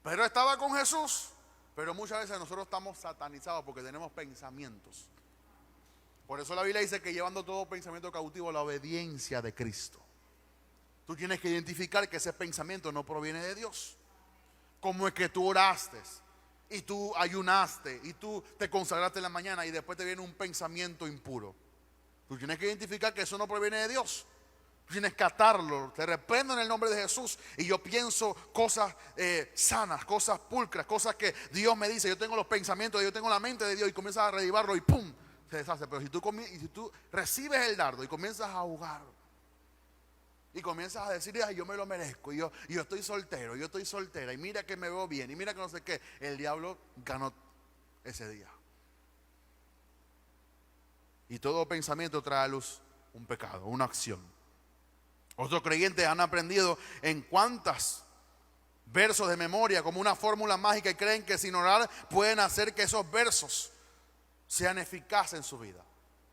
Pedro estaba con Jesús, pero muchas veces nosotros estamos satanizados porque tenemos pensamientos. Por eso la Biblia dice que llevando todo pensamiento cautivo a la obediencia de Cristo. Tú tienes que identificar que ese pensamiento no proviene de Dios. Como es que tú oraste y tú ayunaste y tú te consagraste en la mañana y después te viene un pensamiento impuro. Tú tienes que identificar que eso no proviene de Dios. Tú tienes que atarlo. Te reprendo en el nombre de Jesús y yo pienso cosas sanas, cosas pulcras, cosas que Dios me dice. Yo tengo los pensamientos, yo tengo la mente de Dios y comienzas a reavivarlo y ¡pum! Se deshace. Pero si tú recibes el dardo y comienzas a jugar y comienzas a decir, ay, yo me lo merezco, y yo estoy soltero, yo estoy soltera, y mira que me veo bien, y mira que no sé qué, el diablo ganó ese día. Y todo pensamiento trae a luz un pecado, una acción. Otros creyentes han aprendido en cuantos versos de memoria como una fórmula mágica y creen que sin orar pueden hacer que esos versos sean eficaces en su vida.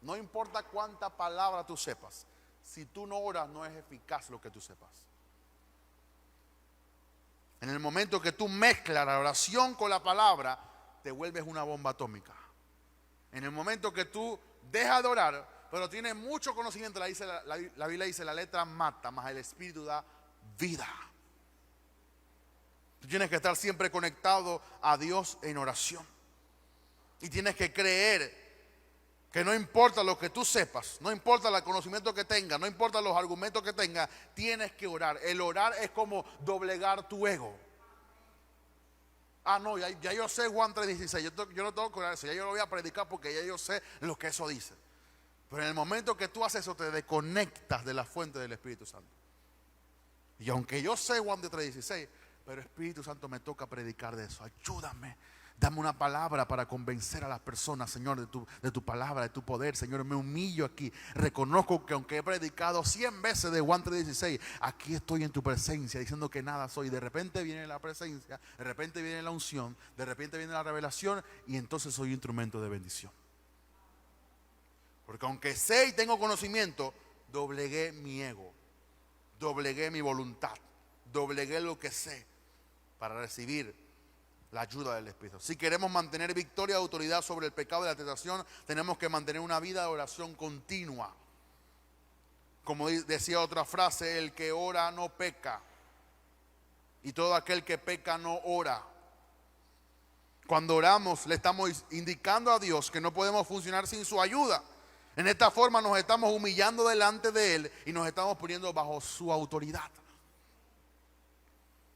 No importa cuánta palabra tú sepas, si tú no oras no es eficaz lo que tú sepas. En el momento que tú mezclas la oración con la palabra, te vuelves una bomba atómica. En el momento que tú dejas de orar, pero tienes mucho conocimiento, la Biblia dice, la letra mata, mas el Espíritu da vida. Tú tienes que estar siempre conectado a Dios en oración. Y tienes que creer que no importa lo que tú sepas, no importa el conocimiento que tengas, no importa los argumentos que tengas, tienes que orar. El orar es como doblegar tu ego. No, ya yo sé Juan 3:16, yo no tengo que orar eso, ya yo lo voy a predicar porque ya yo sé lo que eso dice. Pero en el momento que tú haces eso, te desconectas de la fuente del Espíritu Santo. Y aunque yo sé Juan 3:16, pero Espíritu Santo me toca predicar de eso. Ayúdame. Dame una palabra para convencer a las personas, Señor, de tu palabra, de tu poder. Señor, me humillo aquí. Reconozco que aunque he predicado 100 veces de Juan 3:16, aquí estoy en tu presencia diciendo que nada soy. De repente viene la presencia, de repente viene la unción, de repente viene la revelación y entonces soy instrumento de bendición. Porque aunque sé y tengo conocimiento, doblegué mi ego, doblegué mi voluntad, doblegué lo que sé para recibir la ayuda del Espíritu. Si queremos mantener victoria y autoridad sobre el pecado y la tentación, tenemos que mantener una vida de oración continua. Como decía otra frase, el que ora no peca, y todo aquel que peca no ora. Cuando oramos, le estamos indicando a Dios que no podemos funcionar sin su ayuda. En esta forma nos estamos humillando delante de Él y nos estamos poniendo bajo su autoridad.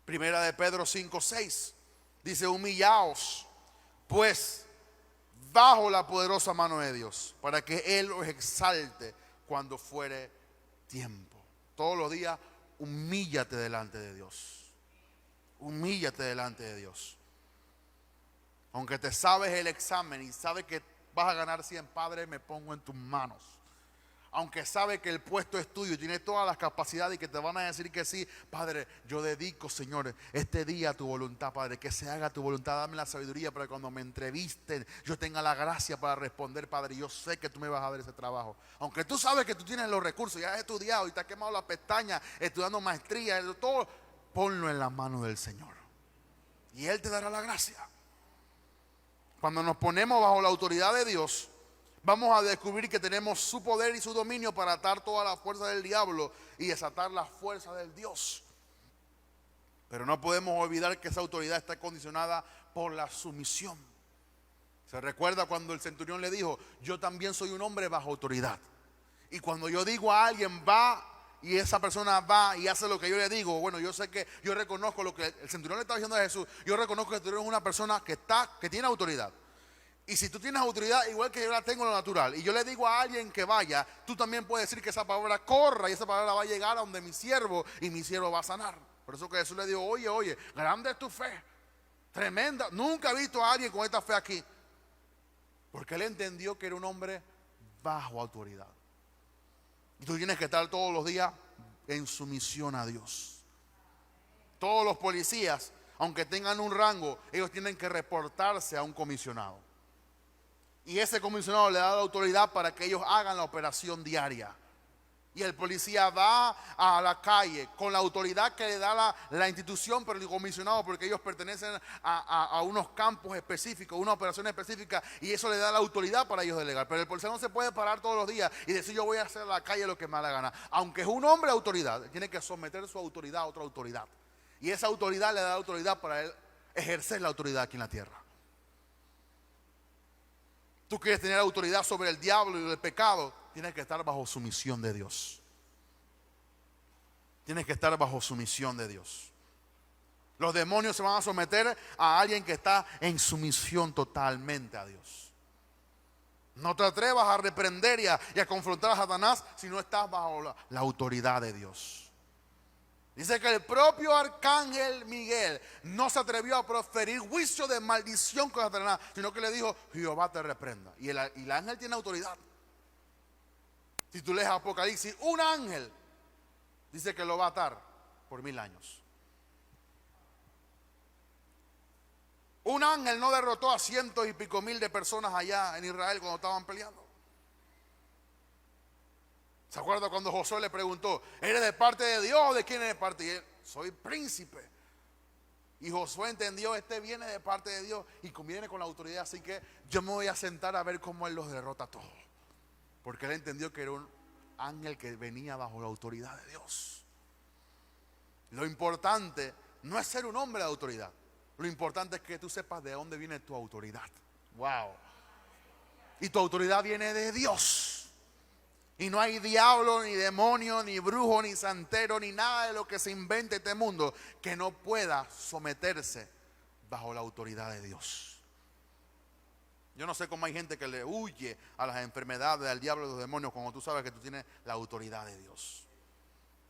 Primera de Pedro 5:6 dice, humillaos pues bajo la poderosa mano de Dios, para que Él os exalte cuando fuere tiempo. Todos los días humíllate delante de Dios. Humíllate delante de Dios. Aunque te sabes el examen y sabes que vas a ganar 100, Padre, me pongo en tus manos. Aunque sabes que el puesto es tuyo y tienes todas las capacidades y que te van a decir que sí, Padre, yo dedico, Señor, este día a tu voluntad, Padre, que se haga tu voluntad. Dame la sabiduría para que cuando me entrevisten yo tenga la gracia para responder, Padre. Yo sé que tú me vas a dar ese trabajo. Aunque tú sabes que tú tienes los recursos, ya has estudiado y te has quemado la pestaña, estudiando maestría, todo, ponlo en la mano del Señor. Y Él te dará la gracia. Cuando nos ponemos bajo la autoridad de Dios, vamos a descubrir que tenemos su poder y su dominio para atar toda la fuerza del diablo y desatar la fuerza del Dios. Pero no podemos olvidar que esa autoridad está condicionada por la sumisión. Se recuerda cuando el centurión le dijo, yo también soy un hombre bajo autoridad. Y cuando yo digo a alguien va y esa persona va y hace lo que yo le digo, bueno, yo sé que yo reconozco lo que el centurión le está diciendo a Jesús. Yo reconozco que el centurión es una persona que tiene autoridad. Y si tú tienes autoridad igual que yo la tengo en lo natural, y yo le digo a alguien que vaya, tú también puedes decir que esa palabra corra y esa palabra va a llegar a donde mi siervo y mi siervo va a sanar. Por eso que Jesús le dijo, oye, grande es tu fe, tremenda. Nunca he visto a alguien con esta fe aquí. Porque él entendió que era un hombre bajo autoridad. Y tú tienes que estar todos los días en sumisión a Dios. Todos los policías, aunque tengan un rango, ellos tienen que reportarse a un comisionado. Y ese comisionado le da la autoridad para que ellos hagan la operación diaria. Y el policía va a la calle con la autoridad que le da la institución, pero el comisionado, porque ellos pertenecen a unos campos específicos, una operación específica, y eso le da la autoridad para ellos delegar. Pero el policía no se puede parar todos los días y decir yo voy a hacer a la calle lo que me da la gana. Aunque es un hombre de autoridad, tiene que someter su autoridad a otra autoridad. Y esa autoridad le da la autoridad para él ejercer la autoridad aquí en la tierra. Tú quieres tener autoridad sobre el diablo y el pecado, tienes que estar bajo sumisión de Dios. Tienes que estar bajo sumisión de Dios. Los demonios se van a someter a alguien que está en sumisión totalmente a Dios. No te atrevas a reprender y a confrontar a Satanás si no estás bajo la autoridad de Dios. Dice que el propio arcángel Miguel no se atrevió a proferir juicio de maldición con Satanás, sino que le dijo, Jehová te reprenda. Y el ángel tiene autoridad. Si tú lees Apocalipsis, un ángel dice que lo va a atar por 1000 años. Un ángel no derrotó a cientos y pico mil de personas allá en Israel cuando estaban peleando. ¿Se acuerda cuando Josué le preguntó, ¿eres de parte de Dios o de quién eres de parte? Y él, soy príncipe. Y Josué entendió, este viene de parte de Dios y viene con la autoridad, así que yo me voy a sentar a ver cómo él los derrota a todos. Porque él entendió que era un ángel que venía bajo la autoridad de Dios. Lo importante no es ser un hombre de autoridad. Lo importante es que tú sepas de dónde viene tu autoridad. Wow. Y tu autoridad viene de Dios. Y no hay diablo, ni demonio, ni brujo, ni santero, ni nada de lo que se invente este mundo que no pueda someterse bajo la autoridad de Dios. Yo no sé cómo hay gente que le huye a las enfermedades, al diablo y a los demonios cuando tú sabes que tú tienes la autoridad de Dios.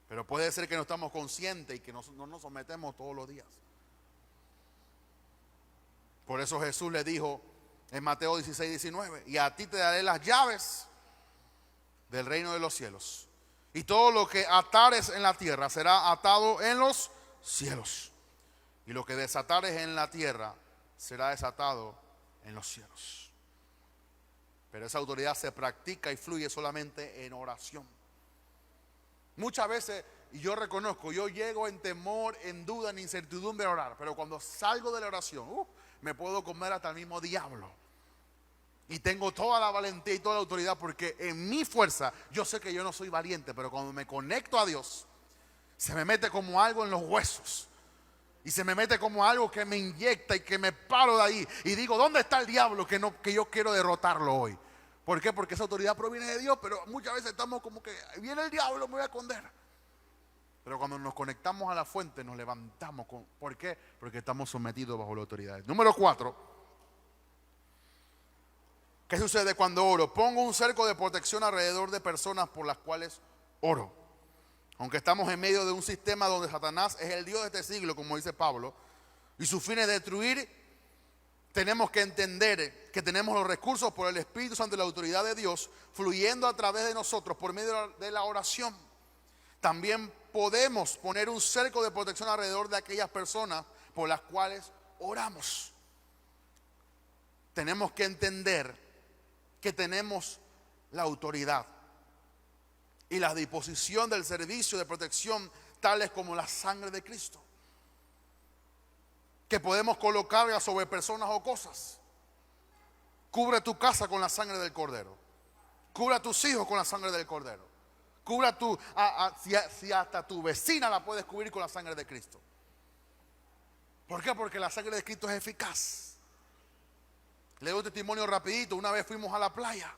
Pero puede ser que no estamos conscientes y que no nos sometemos todos los días. Por eso Jesús le dijo en Mateo 16, 19, y a ti te daré las llaves del reino de los cielos. Y todo lo que atares en la tierra será atado en los cielos. Y lo que desatares en la tierra será desatado en los cielos. Pero esa autoridad se practica y fluye solamente en oración. Muchas veces, y yo reconozco, yo llego en temor, en duda, en incertidumbre a orar. Pero cuando salgo de la oración, me puedo comer hasta el mismo diablo. Y tengo toda la valentía y toda la autoridad porque en mi fuerza, yo sé que yo no soy valiente, pero cuando me conecto a Dios, se me mete como algo en los huesos. Y se me mete como algo que me inyecta y que me paro de ahí. Y digo, ¿dónde está el diablo que yo quiero derrotarlo hoy? ¿Por qué? Porque esa autoridad proviene de Dios, pero muchas veces estamos como que viene el diablo, me voy a esconder. Pero cuando nos conectamos a la fuente, nos levantamos. ¿Por qué? Porque estamos sometidos bajo la autoridad. Número 4. ¿Qué sucede cuando oro? Pongo un cerco de protección alrededor de personas por las cuales oro. Aunque estamos en medio de un sistema donde Satanás es el Dios de este siglo, como dice Pablo, y su fin es destruir, tenemos que entender que tenemos los recursos por el Espíritu Santo y la autoridad de Dios fluyendo a través de nosotros por medio de la oración. También podemos poner un cerco de protección alrededor de aquellas personas por las cuales oramos. Tenemos que entender que tenemos la autoridad y la disposición del servicio de protección tales como la sangre de Cristo, que podemos colocarla sobre personas o cosas. Cubre tu casa con la sangre del Cordero. Cubre a tus hijos con la sangre del Cordero. Cubre si hasta tu vecina la puedes cubrir con la sangre de Cristo. ¿Por qué? Porque la sangre de Cristo es eficaz. Le doy un testimonio rapidito. Una vez fuimos a la playa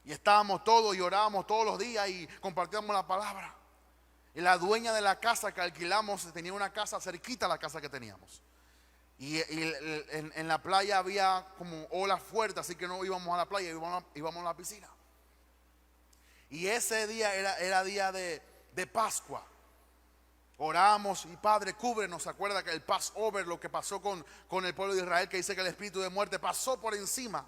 y estábamos todos y orábamos todos los días y compartíamos la palabra. Y la dueña de la casa que alquilamos tenía una casa cerquita a la casa que teníamos. Y en la playa había como olas fuertes, así que no íbamos a la playa, íbamos a la piscina. Y ese día era día de Pascua. Oramos y Padre, cúbrenos. ¿Se acuerda que el Passover, lo que pasó con el pueblo de Israel, que dice que el espíritu de muerte pasó por encima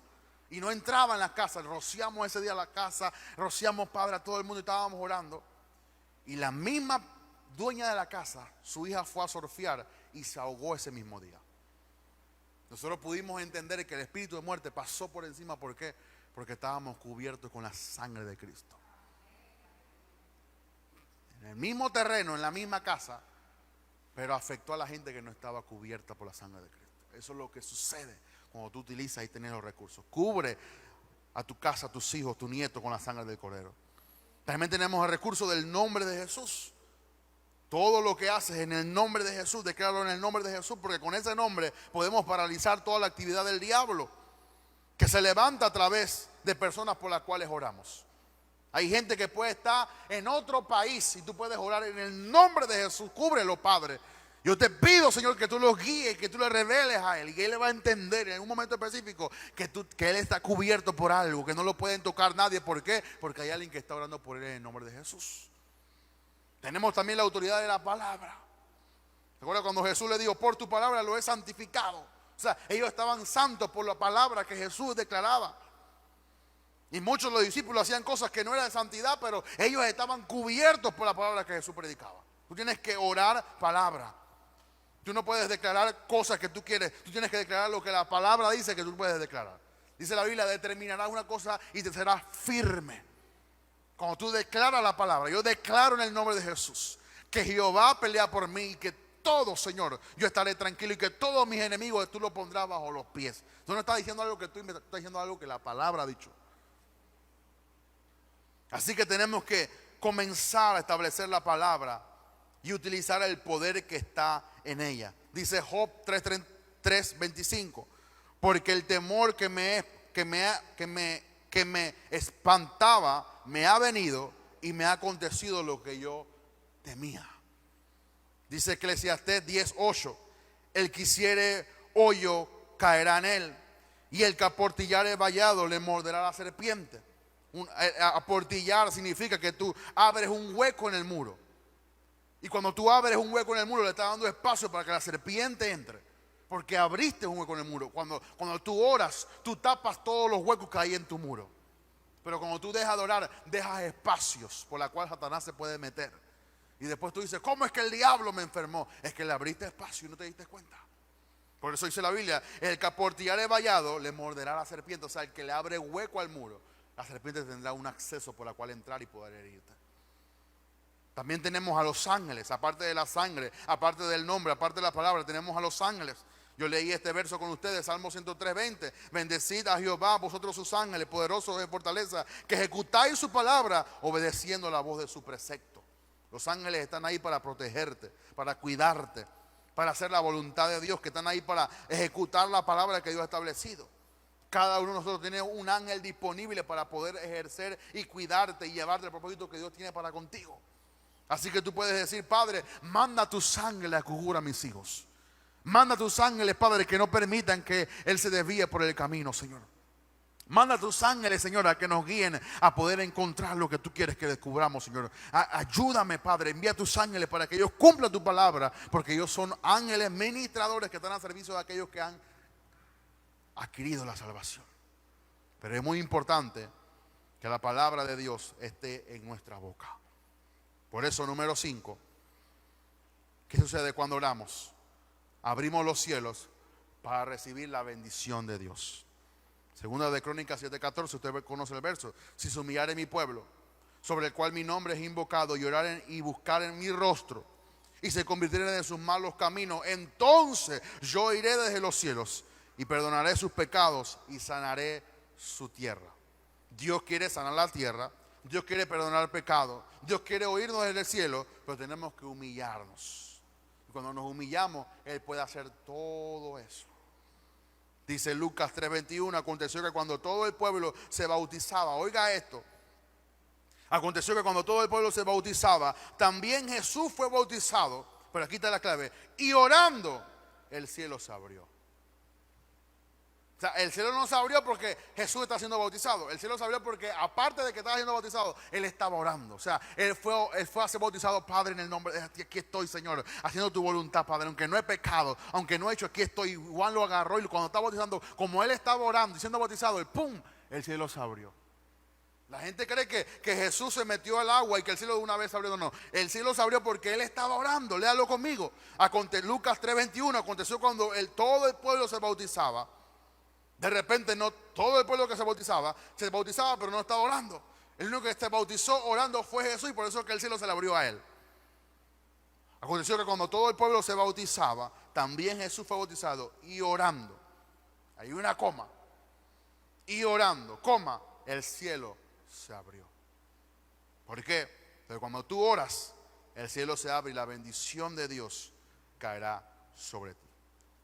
y no entraba en la casa? Rociamos ese día la casa, rociamos, Padre, a todo el mundo y estábamos orando. Y la misma dueña de la casa, su hija fue a surfear y se ahogó ese mismo día. Nosotros pudimos entender que el espíritu de muerte pasó por encima. ¿Por qué? Porque estábamos cubiertos con la sangre de Cristo. en el mismo terreno, en la misma casa, pero afectó a la gente que no estaba cubierta por la sangre de Cristo. Eso es lo que sucede cuando tú utilizas y tienes los recursos. Cubre a tu casa, a tus hijos, a tu nieto con la sangre del Cordero. También tenemos el recurso del nombre de Jesús. Todo lo que haces en el nombre de Jesús, decláralo en el nombre de Jesús, porque con ese nombre podemos paralizar toda la actividad del diablo que se levanta a través de personas por las cuales oramos. Hay gente que puede estar en otro país y tú puedes orar en el nombre de Jesús. Cúbrelo, Padre. Yo te pido, Señor, que tú los guíes, que tú le reveles a él, y que él le va a entender en un momento específico que él está cubierto por algo, que no lo pueden tocar nadie. ¿Por qué? Porque hay alguien que está orando por él en el nombre de Jesús. Tenemos también la autoridad de la palabra. ¿Recuerda cuando Jesús le dijo, por tu palabra lo he santificado? O sea, ellos estaban santos por la palabra que Jesús declaraba. Y muchos de los discípulos hacían cosas que no eran de santidad, pero ellos estaban cubiertos por la palabra que Jesús predicaba. Tú tienes que orar palabra. Tú no puedes declarar cosas que tú quieres. Tú tienes que declarar lo que la palabra dice que tú puedes declarar. Dice la Biblia, determinarás una cosa y te serás firme. Cuando tú declaras la palabra, yo declaro en el nombre de Jesús que Jehová pelea por mí y que todo, Señor, yo estaré tranquilo y que todos mis enemigos tú los pondrás bajo los pies. Tú no estás diciendo algo que tú inventas, estás diciendo algo que la palabra ha dicho. Así que tenemos que comenzar a establecer la palabra y utilizar el poder que está en ella. Dice Job 3:25, porque el temor que me espantaba me ha venido y me ha acontecido lo que yo temía. Dice Eclesiastés 10:8, el que hiciere hoyo caerá en él, y el que aportillare vallado le morderá la serpiente. Aportillar significa que tú abres un hueco en el muro, y cuando tú abres un hueco en el muro le estás dando espacio para que la serpiente entre, porque abriste un hueco en el muro. Cuando tú oras, tú tapas todos los huecos que hay en tu muro. Pero cuando tú dejas de orar, dejas espacios por los cuales Satanás se puede meter. Y después tú dices, ¿cómo es que el diablo me enfermó? Es que le abriste espacio y no te diste cuenta. Por eso dice la Biblia, el que aportillare vallado le morderá la serpiente. O sea, el que le abre hueco al muro, la serpiente tendrá un acceso por el cual entrar y poder herirte. También tenemos a los ángeles, aparte de la sangre, aparte del nombre, aparte de la palabra, tenemos a los ángeles. Yo leí este verso con ustedes, Salmo 103:20. Bendecid a Jehová, vosotros sus ángeles, poderosos de fortaleza, que ejecutáis su palabra, obedeciendo la voz de su precepto. Los ángeles están ahí para protegerte, para cuidarte, para hacer la voluntad de Dios, que están ahí para ejecutar la palabra que Dios ha establecido. Cada uno de nosotros tiene un ángel disponible para poder ejercer y cuidarte y llevarte el propósito que Dios tiene para contigo. Así que tú puedes decir, Padre, manda tus ángeles a cubrir a mis hijos. Manda tus ángeles, Padre, que no permitan que él se desvíe por el camino, Señor. Manda tus ángeles, Señor, a que nos guíen a poder encontrar lo que tú quieres que descubramos, Señor. Ayúdame, Padre, envía tus ángeles para que ellos cumplan tu palabra, porque ellos son ángeles ministradores que están al servicio de aquellos que han adquirido la salvación. Pero es muy importante que la palabra de Dios esté en nuestra boca. Por eso, número 5, ¿qué sucede cuando oramos? Abrimos los cielos para recibir la bendición de Dios. Segunda de Crónicas 7:14, usted conoce el verso. Si se humillare mi pueblo, sobre el cual mi nombre es invocado, y oraren y buscaren mi rostro, y se convirtieren de sus malos caminos, entonces yo iré desde los cielos y perdonaré sus pecados y sanaré su tierra. Dios quiere sanar la tierra, Dios quiere perdonar el pecado, Dios quiere oírnos desde el cielo, pero tenemos que humillarnos. Cuando nos humillamos, Él puede hacer todo eso. Dice Lucas 3:21, aconteció que cuando todo el pueblo se bautizaba, oiga esto, aconteció que cuando todo el pueblo se bautizaba, también Jesús fue bautizado, pero aquí está la clave, y orando, el cielo se abrió. O sea, el cielo no se abrió porque Jesús está siendo bautizado. El cielo se abrió porque, aparte de que estaba siendo bautizado, Él estaba orando. O sea, Él fue a ser bautizado, Padre, en el nombre de aquí estoy, Señor, haciendo tu voluntad, Padre. Aunque no he pecado, aunque no he hecho, aquí estoy. Juan lo agarró y cuando estaba bautizando, como Él estaba orando y siendo bautizado, ¡pum!, el cielo se abrió. La gente cree que Jesús se metió al agua y que el cielo de una vez se abrió. No, el cielo se abrió porque Él estaba orando. Léalo conmigo. Lucas 3:21, aconteció cuando todo el pueblo se bautizaba. De repente no todo el pueblo que se bautizaba pero no estaba orando. El único que se bautizó orando fue Jesús, y por eso es que el cielo se le abrió a Él. Aconteció que cuando todo el pueblo se bautizaba, también Jesús fue bautizado y orando. Hay una coma. Y orando, coma, el cielo se abrió. ¿Por qué? Porque cuando tú oras, el cielo se abre y la bendición de Dios caerá sobre ti.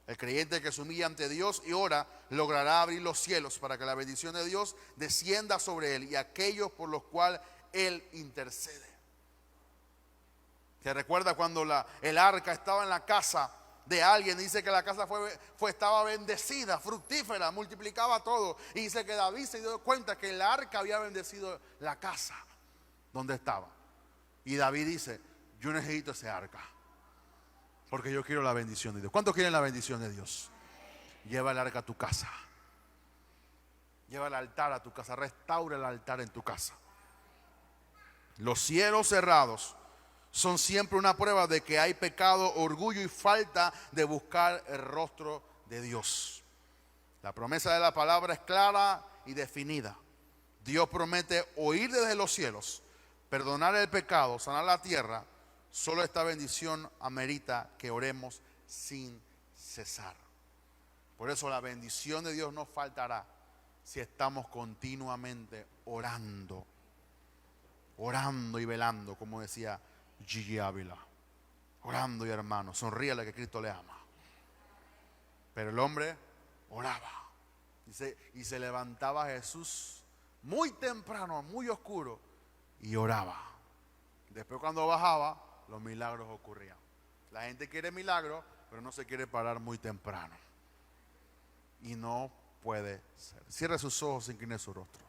El creyente que se humilla ante Dios y ora logrará abrir los cielos para que la bendición de Dios descienda sobre él y aquellos por los cuales él intercede. ¿Se recuerda cuando el arca estaba en la casa de alguien? Dice que la casa estaba bendecida, fructífera, multiplicaba todo. Y dice que David se dio cuenta que el arca había bendecido la casa donde estaba. Y David dice, yo necesito ese arca, porque yo quiero la bendición de Dios. ¿Cuántos quieren la bendición de Dios? Lleva el arca a tu casa. Lleva el altar a tu casa. Restaura el altar en tu casa. Los cielos cerrados son siempre una prueba de que hay pecado, orgullo y falta de buscar el rostro de Dios. La promesa de la palabra es clara y definida. Dios promete oír desde los cielos, perdonar el pecado, sanar la tierra. Solo esta bendición amerita que oremos sin cesar. Por eso la bendición de Dios no faltará si estamos continuamente orando. Orando y velando, como decía Gigi Ávila. Orando y hermano, sonríale que Cristo le ama. Pero el hombre oraba. Y se levantaba Jesús muy temprano, muy oscuro, y oraba. Después cuando bajaba, los milagros ocurrían. La gente quiere milagros, pero no se quiere parar muy temprano. Y no puede ser. Cierre sus ojos, incline su rostro.